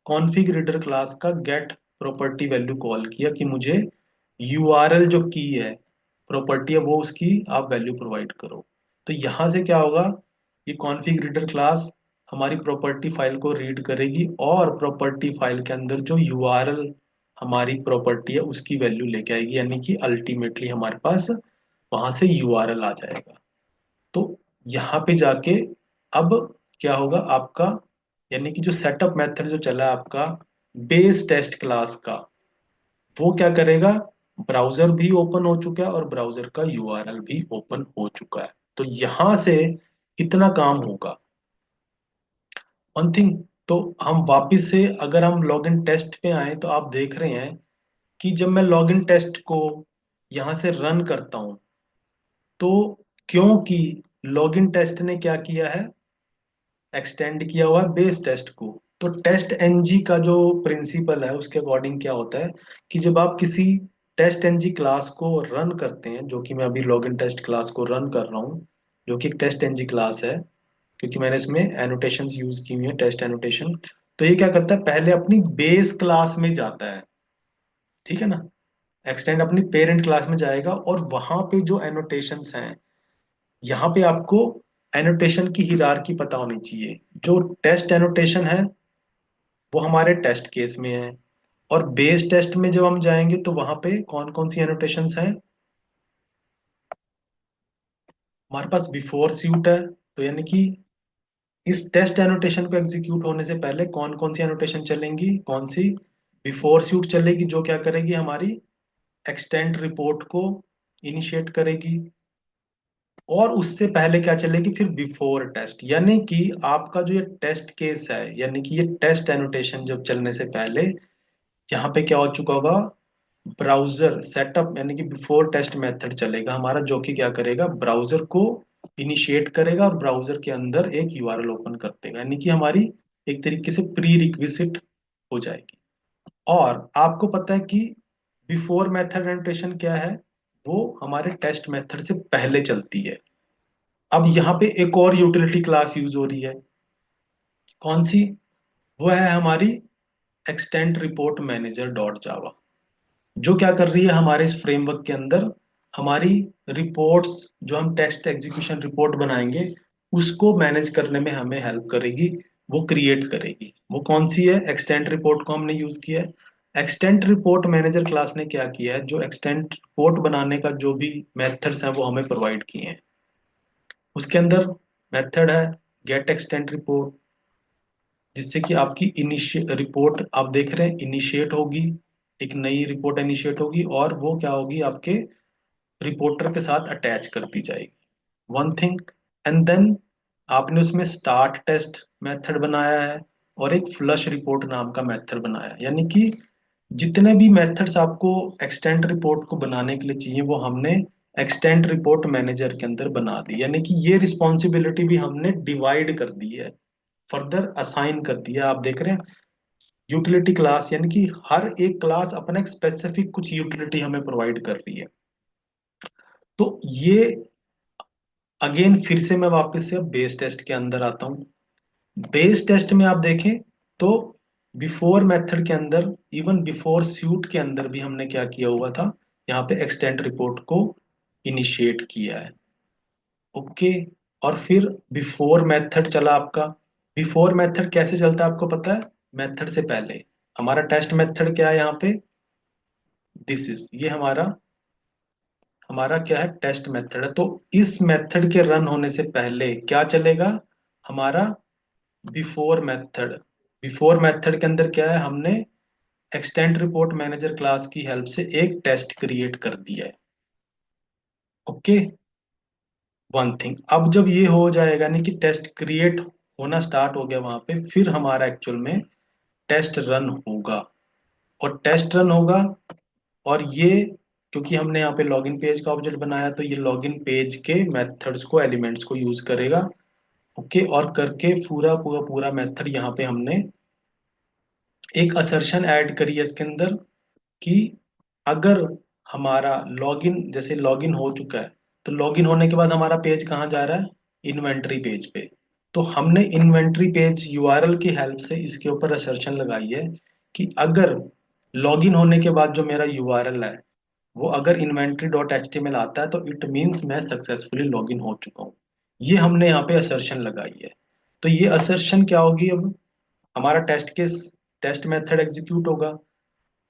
कॉन्फिग रीडर क्लास का गेट प्रॉपर्टी वैल्यू कॉल किया कि मुझे यूआरएल जो की है प्रॉपर्टी है वो उसकी आप वैल्यू प्रोवाइड करो। तो यहां से क्या होगा, ये कॉन्फिग रीडर क्लास हमारी प्रॉपर्टी फाइल को रीड करेगी और प्रॉपर्टी फाइल के अंदर जो यूआरएल हमारी प्रॉपर्टी है उसकी वैल्यू लेके आएगी, यानी कि अल्टीमेटली हमारे पास वहां से यूआरएल आ जाएगा। तो यहाँ पे जाके अब क्या होगा आपका, यानी कि जो सेटअप मेथड जो चला है आपका बेस टेस्ट क्लास का, वो क्या करेगा, ब्राउजर भी ओपन हो चुका है और ब्राउजर का यूआरएल भी ओपन हो चुका है। तो यहां से इतना काम होगा, वन थिंग। तो हम वापस से अगर हम लॉगिन टेस्ट पे आए तो आप देख रहे हैं कि जब मैं लॉगिन टेस्ट को यहां से रन करता हूं, तो क्योंकि लॉगिन टेस्ट ने क्या किया है, एक्सटेंड किया हुआ है बेस टेस्ट को। तो टेस्ट एनजी का जो प्रिंसिपल है उसके अकॉर्डिंग क्या होता है कि जब आप किसी टेस्ट एनजी क्लास को रन करते हैं, जो कि मैं अभी लॉगिन टेस्ट क्लास को रन कर रहा हूँ, जो कि एक टेस्ट एनजी क्लास है, क्योंकि मैंने इसमें एनोटेशंस यूज की हुई है टेस्ट एनोटेशन। तो ये क्या करता है, पहले अपनी बेस क्लास में जाता है, ठीक है ना, एक्सटेंड अपनी पेरेंट क्लास में जाएगा और वहां पे जो एनोटेशंस हैं, यहाँ पे आपको एनोटेशन की हिरार्की पता होनी चाहिए। जो टेस्ट एनोटेशन है वो हमारे टेस्ट केस में है, और बेस टेस्ट में जब हम जाएंगे तो वहां पे कौन कौन सी एनोटेशंस हैं, हमारे पास बिफोर सूट है। तो यानी कि इस टेस्ट एनोटेशन को एग्जीक्यूट होने से पहले कौन कौन सी एनोटेशन चलेंगी, कौन सी, बिफोर सूट चलेगी, जो क्या करेगी, हमारी एक्सटेंड रिपोर्ट को इनिशिएट करेगी। और उससे पहले क्या चलेगी, फिर बिफोर टेस्ट, यानी कि आपका जो ये टेस्ट केस है, यानी कि ये टेस्ट एनोटेशन जब चलने से पहले यहाँ पे क्या हो चुका होगा, ब्राउजर सेटअप यानी कि बिफोर टेस्ट मेथड चलेगा हमारा, जो कि क्या करेगा, ब्राउजर को इनिशिएट करेगा और ब्राउजर के अंदर एक यूआरएल ओपन कर देगा, यानी कि हमारी एक तरीके से प्री रिक्विजिट हो जाएगी। और आपको पता है कि बिफोर मेथड एनोटेशन क्या है, वो हमारे टेस्ट मेथड से पहले चलती है। अब यहाँ पे एक और यूटिलिटी क्लास यूज हो रही है, कौन सी, वो है हमारी एक्सटेंड रिपोर्ट मैनेजर डॉट जावा, जो क्या कर रही है हमारे इस फ्रेमवर्क के अंदर हमारी रिपोर्ट्स, जो हम टेस्ट एग्जीक्यूशन रिपोर्ट बनाएंगे उसको मैनेज करने में हमें हेल्प करेगी, वो क्रिएट करेगी। वो कौन सी है, एक्सटेंड रिपोर्ट को हमने यूज किया है। एक्सटेंड रिपोर्ट मैनेजर क्लास ने क्या किया है, जो एक्सटेंड रिपोर्ट बनाने का जो भी मेथड्स हैं वो हमें प्रोवाइड किए हैं। उसके अंदर मेथड है गेट एक्सटेंड रिपोर्ट, जिससे कि आपकी इनिशिए रिपोर्ट आप देख रहे हैं इनिशिएट होगी, एक नई रिपोर्ट इनिशिएट होगी और वो क्या होगी, आपके रिपोर्टर के साथ अटैच कर दी जाएगी, वन थिंग। एंड देन आपने उसमें स्टार्ट टेस्ट मेथड बनाया है और एक फ्लश रिपोर्ट नाम का मेथड बनाया है, यानी कि जितने भी मेथड्स आपको एक्सटेंड रिपोर्ट को बनाने के लिए चाहिए वो हमने एक्सटेंड रिपोर्ट मैनेजर के अंदर बना दी, यानी कि ये रिस्पॉन्सिबिलिटी भी हमने डिवाइड कर दी है, फर्दर असाइन कर दिया। आप देख रहे हैं यूटिलिटी क्लास, यानी कि हर एक क्लास अपना एक स्पेसिफिक कुछ यूटिलिटी हमें प्रोवाइड कर रही है। तो ये अगेन फिर से मैं वापस से बेस टेस्ट के अंदर आता हूँ। बेस टेस्ट में आप देखें तो बिफोर मेथड के अंदर, इवन बिफोर सूट के अंदर भी हमने क्या किया हुआ था, यहाँ पे एक्सटेंड रिपोर्ट को इनिशिएट किया है, ओके। और फिर बिफोर मेथड चला आपका, बिफोर मेथड कैसे चलता है आपको पता है, मेथड से पहले हमारा टेस्ट मेथड क्या है यहाँ पे, दिस इज, ये हमारा हमारा क्या है, टेस्ट मेथड है। तो इस मेथड के रन होने से पहले क्या चलेगा, हमारा बिफोर मेथड। बिफोर मेथड के अंदर क्या है, हमने एक्सटेंड रिपोर्ट मैनेजर क्लास की हेल्प से एक टेस्ट क्रिएट कर दिया है, ओके, वन थिंग। अब जब ये हो जाएगा नहीं कि टेस्ट क्रिएट होना स्टार्ट हो गया वहां पे, फिर हमारा एक्चुअल में टेस्ट रन होगा। और टेस्ट रन होगा, और ये क्योंकि हमने यहाँ पे लॉगिन पेज का ऑब्जेक्ट बनाया, तो ये लॉगिन पेज के मेथड्स को, एलिमेंट्स को यूज करेगा। ओके, और करके पूरा पूरा पूरा मेथड यहाँ पे हमने एक असर्शन ऐड करी है इसके अंदर कि अगर हमारा लॉगिन, जैसे लॉगिन हो चुका है, तो लॉगिन होने के बाद हमारा पेज कहाँ जा रहा है, इन्वेंट्री पेज पे। तो हमने इन्वेंट्री पेज यूआरएल की हेल्प से इसके ऊपर असर्शन लगाई है कि अगर लॉगिन होने के बाद जो मेरा यूआरएल है वो अगर inventory dot H T M L आता है, तो इट मीन्स मैं सक्सेसफुली लॉगिन हो चुका हूँ। ये हमने यहाँ पे असर्शन लगाई है। तो ये असर्शन क्या होगी, अब हमारा test case, test method execute होगा।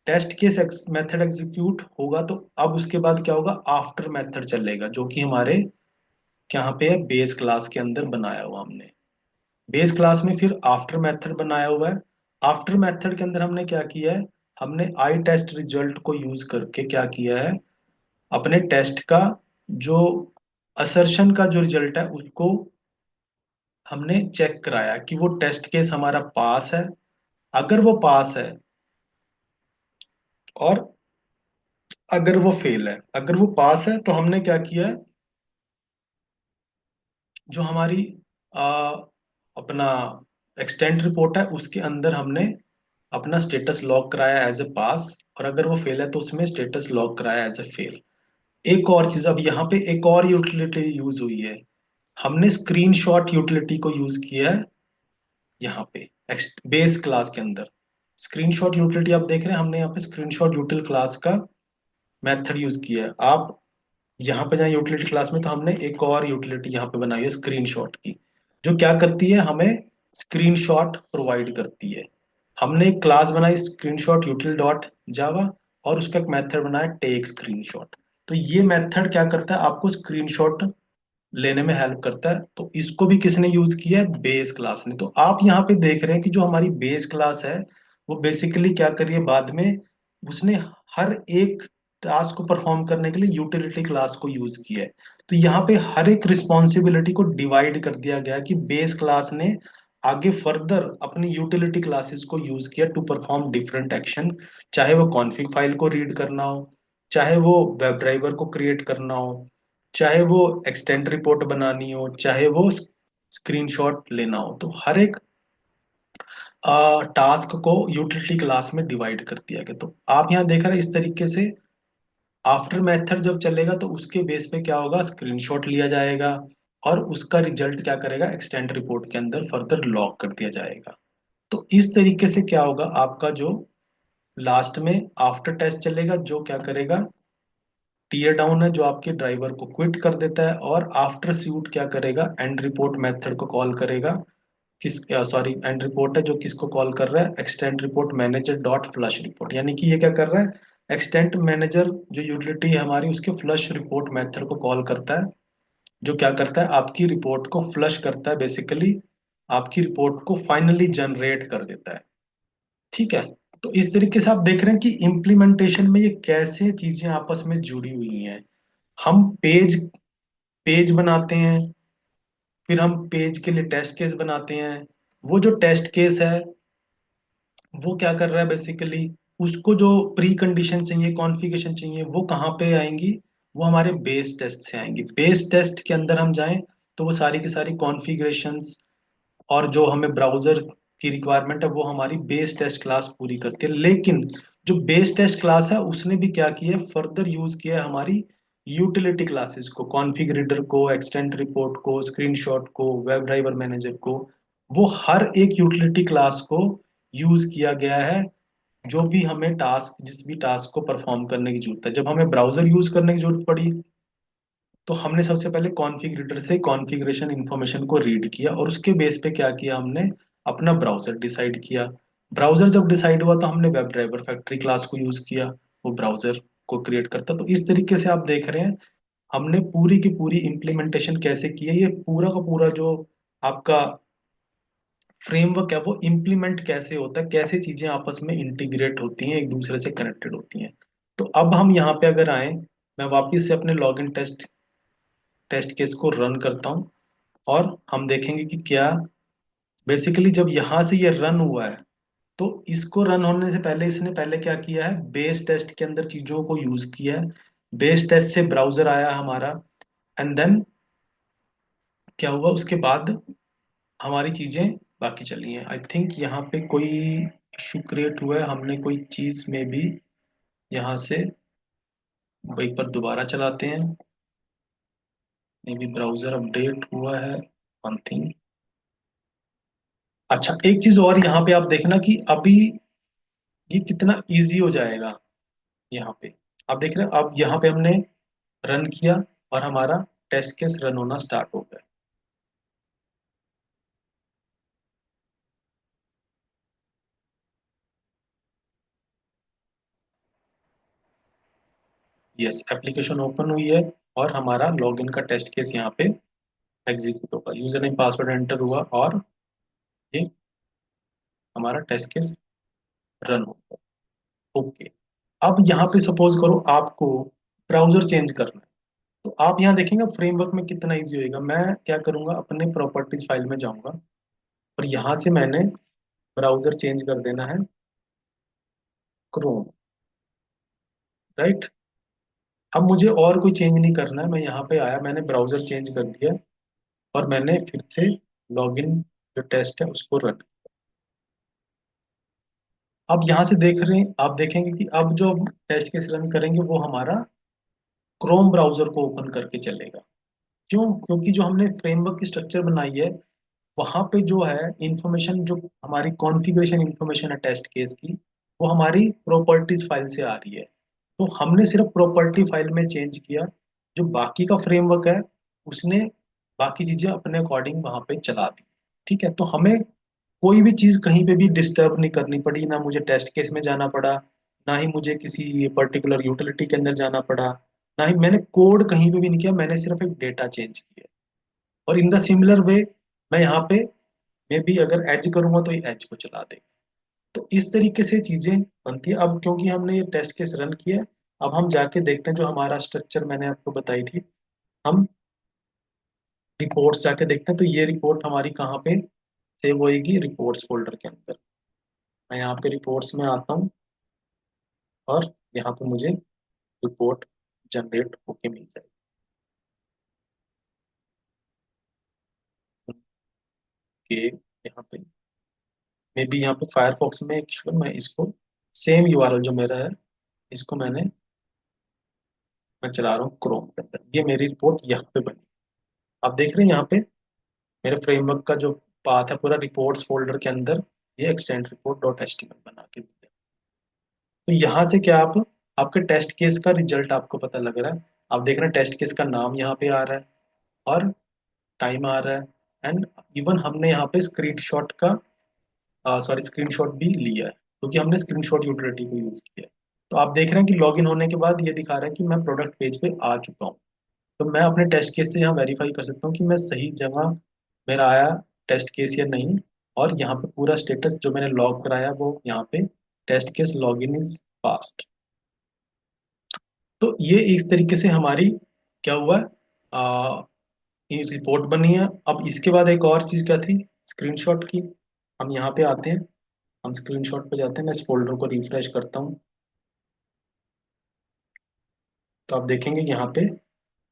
टेस्ट केस मेथड एग्जीक्यूट होगा, तो अब उसके बाद क्या होगा, आफ्टर मेथड चलेगा, जो कि हमारे यहाँ पे है बेस क्लास के अंदर बनाया हुआ हमने। बेस क्लास में फिर आफ्टर मेथड बनाया हुआ है। आफ्टर मेथड के अंदर हमने क्या किया है, हमने आई टेस्ट रिजल्ट को यूज करके क्या किया है, अपने टेस्ट का जो असर्शन का जो रिजल्ट है उसको हमने चेक कराया कि वो टेस्ट केस हमारा पास है। अगर वो पास है, और अगर वो फेल है, अगर वो पास है तो हमने क्या किया है, जो हमारी आ, अपना एक्सटेंट रिपोर्ट है उसके अंदर हमने अपना स्टेटस लॉग कराया एज ए पास, और अगर वो फेल है तो उसमें स्टेटस लॉग कराया एज ए फेल। एक और चीज, अब यहाँ पे एक और यूटिलिटी यूज हुई है, हमने स्क्रीनशॉट यूटिलिटी को यूज किया है यहाँ पे बेस क्लास के अंदर। स्क्रीनशॉट यूटिलिटी आप देख रहे हैं, हमने यहाँ पे स्क्रीनशॉट यूटिल क्लास का मेथड यूज किया है। आप यहाँ पे जाए यूटिलिटी क्लास में, तो हमने एक और यूटिलिटी यहाँ पे बनाई है स्क्रीनशॉट की, जो क्या करती है, हमें स्क्रीनशॉट प्रोवाइड करती है। हमने एक क्लास बनाई स्क्रीनशॉट यूटिल डॉट जावा, और उसका एक मेथड बनाया टेक स्क्रीनशॉट। तो ये मेथड क्या करता है, आपको स्क्रीनशॉट लेने में हेल्प करता है। तो इसको भी किसने यूज किया है, बेस क्लास ने। तो आप यहाँ पे देख रहे हैं कि जो हमारी बेस क्लास है वो बेसिकली क्या करिए, बाद में उसने हर एक टास्क को परफॉर्म करने के लिए यूटिलिटी क्लास को यूज किया है। तो यहाँ पे हर एक रिस्पॉन्सिबिलिटी को डिवाइड कर दिया गया कि बेस क्लास ने आगे फर्दर अपनी यूटिलिटी क्लासेस को यूज किया टू परफॉर्म डिफरेंट एक्शन। चाहे वो कॉन्फ़िग फाइल को रीड करना हो, चाहे वो वेब ड्राइवर को क्रिएट करना हो, चाहे वो एक्सटेंड रिपोर्ट बनानी हो, चाहे वो स्क्रीनशॉट लेना हो, तो हर एक टास्क को यूटिलिटी क्लास में डिवाइड कर दिया गया। तो आप यहाँ देख रहे हैं इस तरीके से आफ्टर मेथड जब चलेगा तो उसके बेस पे क्या होगा, स्क्रीनशॉट लिया जाएगा, और उसका रिजल्ट क्या करेगा, एक्सटेंड रिपोर्ट के अंदर फर्दर लॉग कर दिया जाएगा। तो इस तरीके से क्या होगा, आपका जो लास्ट में आफ्टर टेस्ट चलेगा, जो क्या करेगा, टीयर डाउन है जो आपके ड्राइवर को क्विट कर देता है, और आफ्टर सूट क्या करेगा, एंड रिपोर्ट मेथड को कॉल करेगा। किस, सॉरी, एंड रिपोर्ट है जो किसको कॉल कर रहा है, extend report manager dot flush report. यानी कि ये क्या कर रहा है, एक्सटेंड मैनेजर जो यूटिलिटी है हमारी, उसके फ्लश रिपोर्ट मेथड को कॉल करता है, जो क्या करता है, आपकी रिपोर्ट को फ्लश करता है, बेसिकली आपकी रिपोर्ट को फाइनली जनरेट कर देता है। ठीक है। तो इस तरीके से आप देख रहे हैं कि इम्प्लीमेंटेशन में ये कैसे चीजें आपस में जुड़ी हुई हैं। हम पेज पेज बनाते हैं, फिर हम पेज के लिए टेस्ट केस बनाते हैं। वो जो टेस्ट केस है वो क्या कर रहा है, बेसिकली उसको जो प्री कंडीशन चाहिए, कॉन्फ़िगरेशन चाहिए, वो कहाँ पे आएंगी, वो हमारे बेस टेस्ट से आएंगी। बेस टेस्ट के अंदर हम जाएं तो वो सारी की सारी कॉन्फ़िगरेशंस और जो हमें ब्राउजर की रिक्वायरमेंट है वो हमारी बेस टेस्ट क्लास पूरी करती है। लेकिन जो बेस टेस्ट क्लास है उसने भी क्या किया है, फर्दर यूज किया है हमारी यूटिलिटी क्लासेस को, कॉन्फ़िगरेटर को, एक्सटेंड रिपोर्ट को, स्क्रीनशॉट को, वेब ड्राइवर मैनेजर को। वो हर एक यूटिलिटी क्लास को यूज किया गया है, जो भी हमें टास्क, जिस भी टास्क को परफॉर्म करने की जरूरत है। जब हमें ब्राउजर यूज करने की जरूरत पड़ी, तो हमने सबसे पहले कॉन्फ़िगरेटर से कॉन्फ़िगरेशन इंफॉर्मेशन को रीड किया, और उसके बेस पे क्या किया, हमने अपना ब्राउजर डिसाइड किया। ब्राउजर जब डिसाइड हुआ तो हमने वेब ड्राइवर फैक्ट्री क्लास को यूज किया, वो ब्राउजर को क्रिएट करता। तो इस तरीके से आप देख रहे हैं हमने पूरी की पूरी इम्प्लीमेंटेशन कैसे की है। ये पूरा का पूरा जो आपका फ्रेमवर्क है वो इम्प्लीमेंट कैसे होता है, कैसे चीजें आपस में इंटीग्रेट होती हैं, एक दूसरे से कनेक्टेड होती हैं। तो अब हम यहाँ पे अगर आए, मैं वापस से अपने लॉगिन टेस्ट टेस्ट केस को रन करता हूँ और हम देखेंगे कि क्या बेसिकली जब यहाँ से ये रन हुआ है, तो इसको रन होने से पहले इसने पहले क्या किया है, बेस टेस्ट के अंदर चीजों को यूज किया है। बेस टेस्ट से ब्राउजर आया हमारा, एंड देन क्या हुआ उसके बाद हमारी चीजें बाकी चली हैं। आई थिंक यहाँ पे कोई इशू क्रिएट हुआ है, हमने कोई चीज में भी यहाँ से वहीं पर दोबारा चलाते हैं। मे बी ब्राउजर अपडेट हुआ है, वन थिंग। अच्छा, एक चीज और यहाँ पे आप देखना कि अभी ये कितना इजी हो जाएगा। यहाँ पे आप देख रहे हैं, अब यहाँ पे हमने रन किया और हमारा टेस्ट केस रन होना स्टार्ट हो गया। यस, एप्लीकेशन ओपन हुई है और हमारा लॉगिन का टेस्ट केस यहाँ पे एग्जीक्यूट होगा, यूजर नेम पासवर्ड एंटर हुआ और ये हमारा टेस्ट केस रन होगा। ओके, अब यहाँ पे सपोज करो आपको ब्राउजर चेंज करना है, तो आप यहाँ देखेंगे फ्रेमवर्क में कितना इजी होएगा। मैं क्या करूंगा, अपने प्रॉपर्टीज फाइल में जाऊंगा और यहाँ से मैंने ब्राउजर चेंज कर देना है क्रोम, राइट। अब मुझे और कोई चेंज नहीं करना है, मैं यहाँ पे आया, मैंने ब्राउजर चेंज कर दिया और मैंने फिर से लॉगिन जो टेस्ट है उसको रन। अब यहाँ से देख रहे हैं, आप देखेंगे कि अब जो टेस्ट केस रन करेंगे वो हमारा क्रोम ब्राउजर को ओपन करके चलेगा। क्यों? क्योंकि जो हमने फ्रेमवर्क की स्ट्रक्चर बनाई है, वहां पे जो है इंफॉर्मेशन, जो हमारी कॉन्फ़िगरेशन इंफॉर्मेशन है टेस्ट केस की, वो हमारी प्रॉपर्टीज फाइल से आ रही है। तो हमने सिर्फ प्रॉपर्टी फाइल में चेंज किया, जो बाकी का फ्रेमवर्क है उसने बाकी चीजें अपने अकॉर्डिंग वहां पे चला दी। ठीक है, तो हमें कोई भी चीज कहीं पे भी डिस्टर्ब नहीं करनी पड़ी, ना मुझे टेस्ट केस में जाना पड़ा, ना ही मुझे किसी पर्टिकुलर यूटिलिटी के अंदर जाना पड़ा, ना ही मैंने कोड कहीं पे भी नहीं किया, मैंने सिर्फ एक डेटा चेंज किया। और इन द सिमिलर वे मैं यहाँ पे मे भी अगर एज करूंगा तो ये एज को चला देगा। तो इस तरीके से चीजें बनती है। अब क्योंकि हमने ये टेस्ट केस रन किया है, अब हम जाके देखते हैं जो हमारा स्ट्रक्चर मैंने आपको बताई थी, हम रिपोर्ट्स जाके देखते हैं। तो ये रिपोर्ट हमारी कहाँ पे सेव होएगी, रिपोर्ट्स फोल्डर के अंदर। मैं यहाँ पे रिपोर्ट्स में आता हूँ और यहाँ पे मुझे रिपोर्ट जनरेट होके मिल जाएगी। कि यहाँ पे मे बी यहाँ पे फायरफॉक्स में एक इशू है, मैं इसको सेम यूआरएल जो मेरा है इसको मैं चला रहा हूँ क्रोम के अंदर, ये मेरी रिपोर्ट यहाँ पे बनी। आप देख रहे हैं यहाँ पे मेरे फ्रेमवर्क का जो पाथ है पूरा रिपोर्ट्स फोल्डर के अंदर, ये एक्सटेंड रिपोर्ट डॉट एचटीएमएल बना के दिया। तो यहाँ से क्या आप आपके टेस्ट केस का रिजल्ट आपको पता लग रहा है। आप देख रहे हैं टेस्ट केस का नाम यहाँ पे आ रहा है और टाइम आ रहा है, एंड इवन हमने यहाँ पे स्क्रीनशॉट का सॉरी स्क्रीनशॉट भी लिया है, क्योंकि हमने स्क्रीनशॉट यूटिलिटी को यूज किया है। तो आप देख रहे हैं कि लॉगिन होने के बाद ये दिखा रहा है कि मैं प्रोडक्ट पेज पे आ चुका हूँ। तो मैं अपने टेस्ट केस से यहाँ वेरीफाई कर सकता हूँ कि मैं सही जगह मेरा आया टेस्ट केस या नहीं। और यहाँ पे पूरा स्टेटस जो मैंने लॉग कराया वो यहाँ पे test case login is passed. तो ये इस तरीके से हमारी क्या हुआ, ये रिपोर्ट बनी है। अब इसके बाद एक और चीज़ क्या थी, स्क्रीनशॉट की। हम यहाँ पे आते हैं, हम स्क्रीनशॉट पे जाते हैं, मैं इस फोल्डर को रिफ्रेश करता हूँ, तो आप देखेंगे यहाँ पे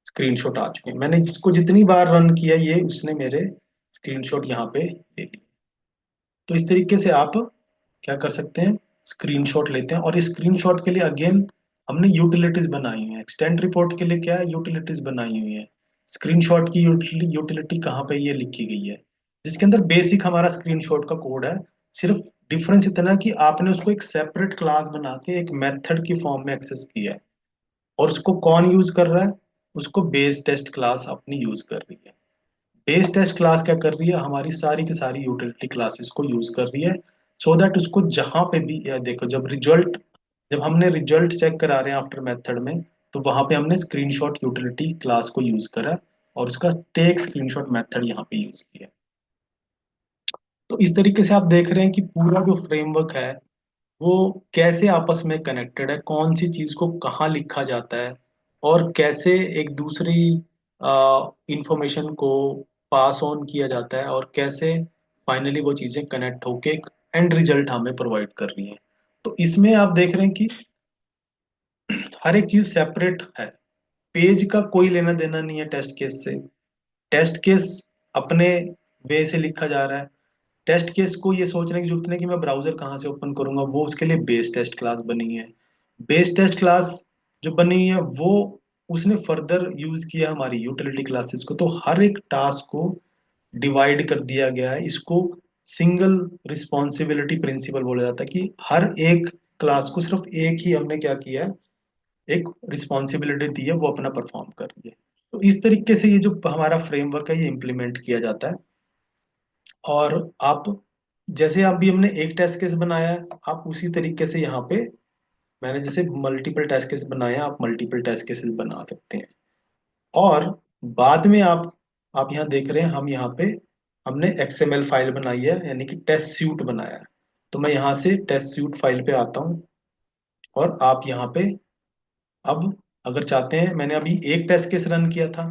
स्क्रीनशॉट आ चुके हैं। मैंने जिसको जितनी बार रन किया ये उसने मेरे स्क्रीनशॉट यहाँ पे ले लिए। तो इस तरीके से आप क्या कर सकते हैं, स्क्रीनशॉट लेते हैं। और इस स्क्रीनशॉट के लिए अगेन हमने यूटिलिटीज बनाई हुई है। एक्सटेंड रिपोर्ट के लिए क्या है, यूटिलिटीज बनाई हुई है। स्क्रीनशॉट की यूटिलिटी कहाँ पे ये लिखी गई है, जिसके अंदर बेसिक हमारा स्क्रीनशॉट का कोड है। सिर्फ डिफरेंस इतना कि आपने उसको एक सेपरेट क्लास बना के एक मेथड की फॉर्म में एक्सेस किया है। और उसको कौन यूज कर रहा है, उसको बेस टेस्ट क्लास अपनी यूज कर रही है। बेस टेस्ट क्लास क्या कर रही है, हमारी सारी की सारी यूटिलिटी क्लासेस को यूज कर रही है, सो दैट उसको जहां पे भी देखो जब हमने रिजल्ट चेक करा रहे हैं आफ्टर मेथड में, तो वहां पे हमने स्क्रीनशॉट यूटिलिटी क्लास को यूज करा और उसका टेक स्क्रीनशॉट मेथड यहाँ पे यूज किया। तो इस तरीके से आप देख रहे हैं कि पूरा जो फ्रेमवर्क है वो कैसे आपस में कनेक्टेड है, कौन सी चीज को कहाँ लिखा जाता है और कैसे एक दूसरी इंफॉर्मेशन को पास ऑन किया जाता है और कैसे फाइनली वो चीज़ें कनेक्ट होके एक एंड रिजल्ट हमें प्रोवाइड कर रही हैं। तो इसमें आप देख रहे हैं कि हर एक चीज़ सेपरेट है। पेज का कोई लेना देना नहीं है टेस्ट केस से। टेस्ट केस अपने वे से लिखा जा रहा है। टेस्ट केस को ये सोचने की जरूरत नहीं कि मैं ब्राउजर कहाँ से ओपन करूंगा, वो उसके लिए बेस टेस्ट क्लास बनी है। बेस टेस्ट क्लास जो बनी है वो उसने फर्दर यूज किया हमारी यूटिलिटी क्लासेस को। तो हर एक टास्क को डिवाइड कर दिया गया है। इसको सिंगल रिस्पॉन्सिबिलिटी प्रिंसिपल बोला जाता है कि हर एक क्लास को सिर्फ एक ही हमने क्या किया है, एक रिस्पॉन्सिबिलिटी दी है, वो अपना परफॉर्म कर रही है। तो इस तरीके से ये जो हमारा फ्रेमवर्क है ये इम्प्लीमेंट किया जाता है। और आप जैसे अभी हमने एक टेस्ट केस बनाया है, आप उसी तरीके से यहाँ पे मैंने जैसे मल्टीपल टेस्ट केस बनाए हैं, आप मल्टीपल टेस्ट केसेस बना सकते हैं। और बाद में आप यहाँ देख रहे हैं हम यहाँ पे हमने XML फाइल बनाई है, यानी कि टेस्ट सूट बनाया है। तो मैं यहाँ से टेस्ट सूट फाइल पे आता हूँ और आप यहाँ पे अब अगर चाहते हैं, मैंने अभी एक टेस्ट केस रन किया था,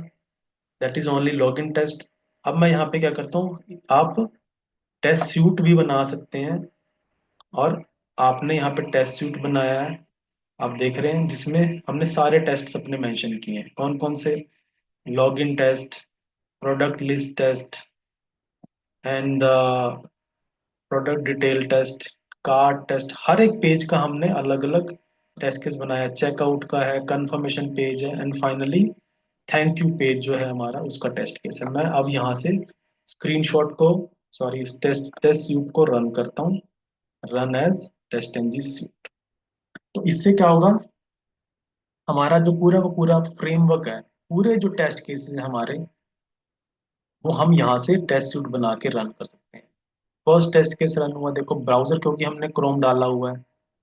that is only login test. अब मैं यहाँ पे क्या करता हूँ, आप टेस्ट सूट भी बना सकते हैं। और आपने यहाँ पे टेस्ट सूट बनाया है, आप देख रहे हैं, जिसमें हमने सारे टेस्ट अपने मेंशन किए हैं। कौन कौन से? Login test, product list test, and product detail test, card test. हर एक पेज का हमने अलग अलग टेस्ट केस बनाया। चेकआउट का है, कंफर्मेशन पेज है, and finally thank you page जो है हमारा, उसका टेस्ट केस है। मैं अब यहाँ से स्क्रीनशॉट को, सॉरी, इस टेस्ट टेस्ट सूट को रन करता हूँ। Run as test NG suite. तो इससे क्या होगा, हमारा जो पूरा का पूरा फ्रेमवर्क है, पूरे जो टेस्ट केसेस हैं हमारे, वो हम यहाँ से टेस्ट सूट बना के रन कर सकते हैं। फर्स्ट टेस्ट केस रन हुआ, देखो ब्राउजर क्योंकि हमने क्रोम डाला हुआ है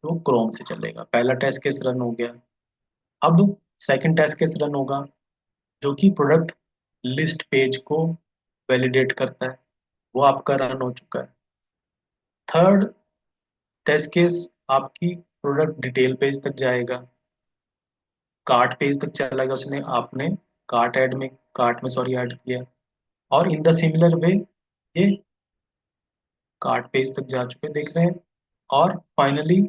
तो क्रोम से चलेगा। पहला टेस्ट केस रन हो गया। अब सेकंड टेस्ट केस रन होगा, जो कि प्रोडक्ट लिस्ट पेज को वैलिडेट करता है, वो आपका रन हो चुका है। थर्ड टेस्ट केस आपकी प्रोडक्ट डिटेल पेज तक जाएगा, कार्ट पेज तक चला गया, उसने आपने कार्ट में सॉरी ऐड किया। और इन द सिमिलर वे ये कार्ट पेज तक जा चुके देख रहे हैं। और फाइनली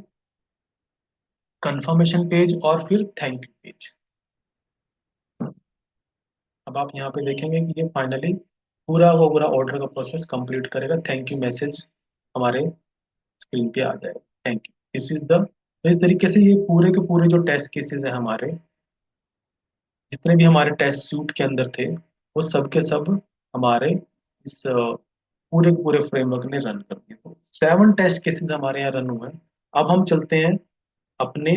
कंफर्मेशन पेज और फिर थैंक यू पेज। अब आप यहाँ पे देखेंगे कि ये फाइनली पूरा वो पूरा ऑर्डर का प्रोसेस कंप्लीट करेगा। थैंक यू मैसेज हमारे स्क्रीन पे आ जाएगा। Thank you, this is the. तो इस तरीके से ये पूरे के पूरे जो टेस्ट केसेस हैं हमारे, जितने भी हमारे टेस्ट सूट के अंदर थे, वो सब के सब हमारे इस पूरे के पूरे फ्रेमवर्क ने रन कर दिए। तो 7 टेस्ट केसेस हमारे यहाँ रन हुए हैं। अब हम चलते हैं अपने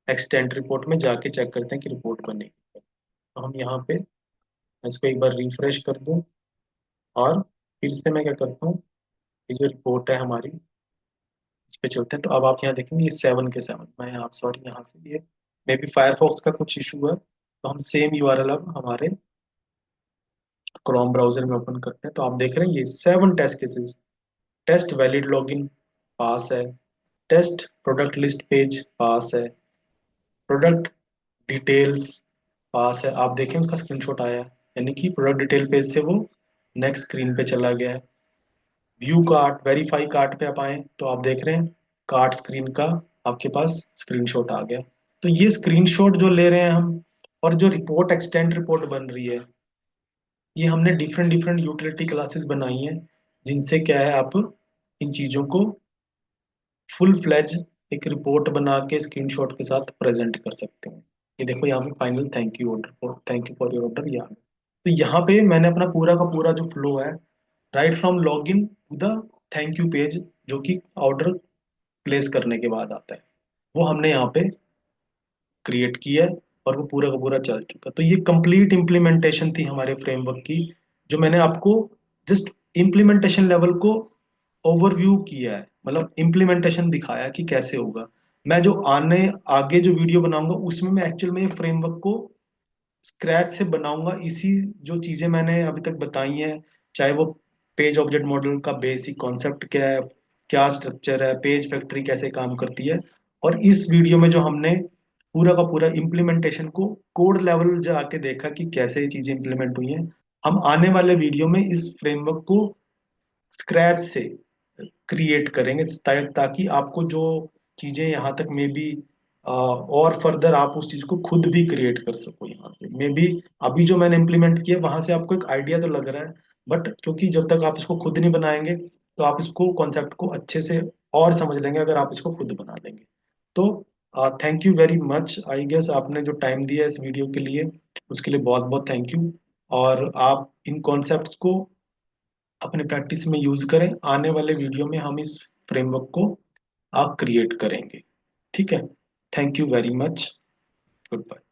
एक्सटेंड रिपोर्ट में, जाके चेक करते हैं कि रिपोर्ट बनेगी। तो हम यहाँ पे इसको एक बार रिफ्रेश कर दूं और फिर से मैं क्या करता हूँ, ये जो रिपोर्ट है हमारी, इस पे चलते हैं। तो अब आप यहाँ देखेंगे ये 7 के 7, मैं यहाँ सॉरी यहाँ से ये मे बी फायरफॉक्स का कुछ इशू है। तो हम सेम यूआरएल अब हमारे क्रोम ब्राउजर में ओपन करते हैं। तो आप देख रहे हैं ये 7 test cases. Test valid login pass है, test product list page pass है, प्रोडक्ट डिटेल्स पास है। आप देखें उसका स्क्रीनशॉट आया है, यानी कि प्रोडक्ट डिटेल पेज से वो नेक्स्ट स्क्रीन पे चला गया है। व्यू कार्ट, वेरीफाई कार्ट पे आप आए तो आप देख रहे हैं कार्ट स्क्रीन का आपके पास स्क्रीनशॉट आ गया। तो ये स्क्रीनशॉट जो ले रहे हैं हम, और जो रिपोर्ट एक्सटेंड रिपोर्ट बन रही है, ये हमने डिफरेंट डिफरेंट यूटिलिटी क्लासेस बनाई हैं, जिनसे क्या है आप इन चीज़ों को फुल फ्लैज एक रिपोर्ट बना के स्क्रीनशॉट के साथ प्रेजेंट कर सकते हैं। ये देखो यहाँ पे final thank you order for, thank you for your order, यहाँ तो यहाँ पे मैंने अपना पूरा का पूरा जो फ्लो है, right from log in to the thank you page, जो कि ऑर्डर प्लेस करने के बाद आता है, वो हमने यहाँ पे क्रिएट की है। और वो पूरा का पूरा चल चुका। तो ये कंप्लीट इम्प्लीमेंटेशन थी हमारे फ्रेमवर्क की, जो मैंने आपको जस्ट इम्प्लीमेंटेशन लेवल को ओवरव्यू किया है, मतलब इम्प्लीमेंटेशन दिखाया कि कैसे होगा। मैं जो आने आगे जो वीडियो बनाऊंगा उसमें मैं एक्चुअल में ये फ्रेमवर्क को स्क्रैच से बनाऊंगा। इसी जो चीजें मैंने अभी तक बताई हैं, चाहे वो पेज ऑब्जेक्ट मॉडल का बेसिक कॉन्सेप्ट क्या है, क्या स्ट्रक्चर है, पेज फैक्ट्री कैसे काम करती है, और इस वीडियो में जो हमने पूरा का पूरा इम्प्लीमेंटेशन को कोड लेवल जाके देखा कि कैसे ये चीजें इम्प्लीमेंट हुई हैं। हम आने वाले वीडियो में इस फ्रेमवर्क को स्क्रैच से क्रिएट करेंगे, ताकि आपको जो चीजें यहाँ तक मे बी और फर्दर आप उस चीज को खुद भी क्रिएट कर सको यहाँ से। मे बी अभी जो मैंने इम्प्लीमेंट किया वहां से आपको एक आइडिया तो लग रहा है, बट क्योंकि जब तक आप इसको खुद नहीं बनाएंगे तो आप इसको कॉन्सेप्ट को अच्छे से और समझ लेंगे अगर आप इसको खुद बना लेंगे। तो thank you very much, I guess आपने जो टाइम दिया इस वीडियो के लिए उसके लिए बहुत बहुत थैंक यू। और आप इन कॉन्सेप्ट्स को अपने प्रैक्टिस में यूज करें, आने वाले वीडियो में हम इस फ्रेमवर्क को आप क्रिएट करेंगे। ठीक है, thank you very much, good bye.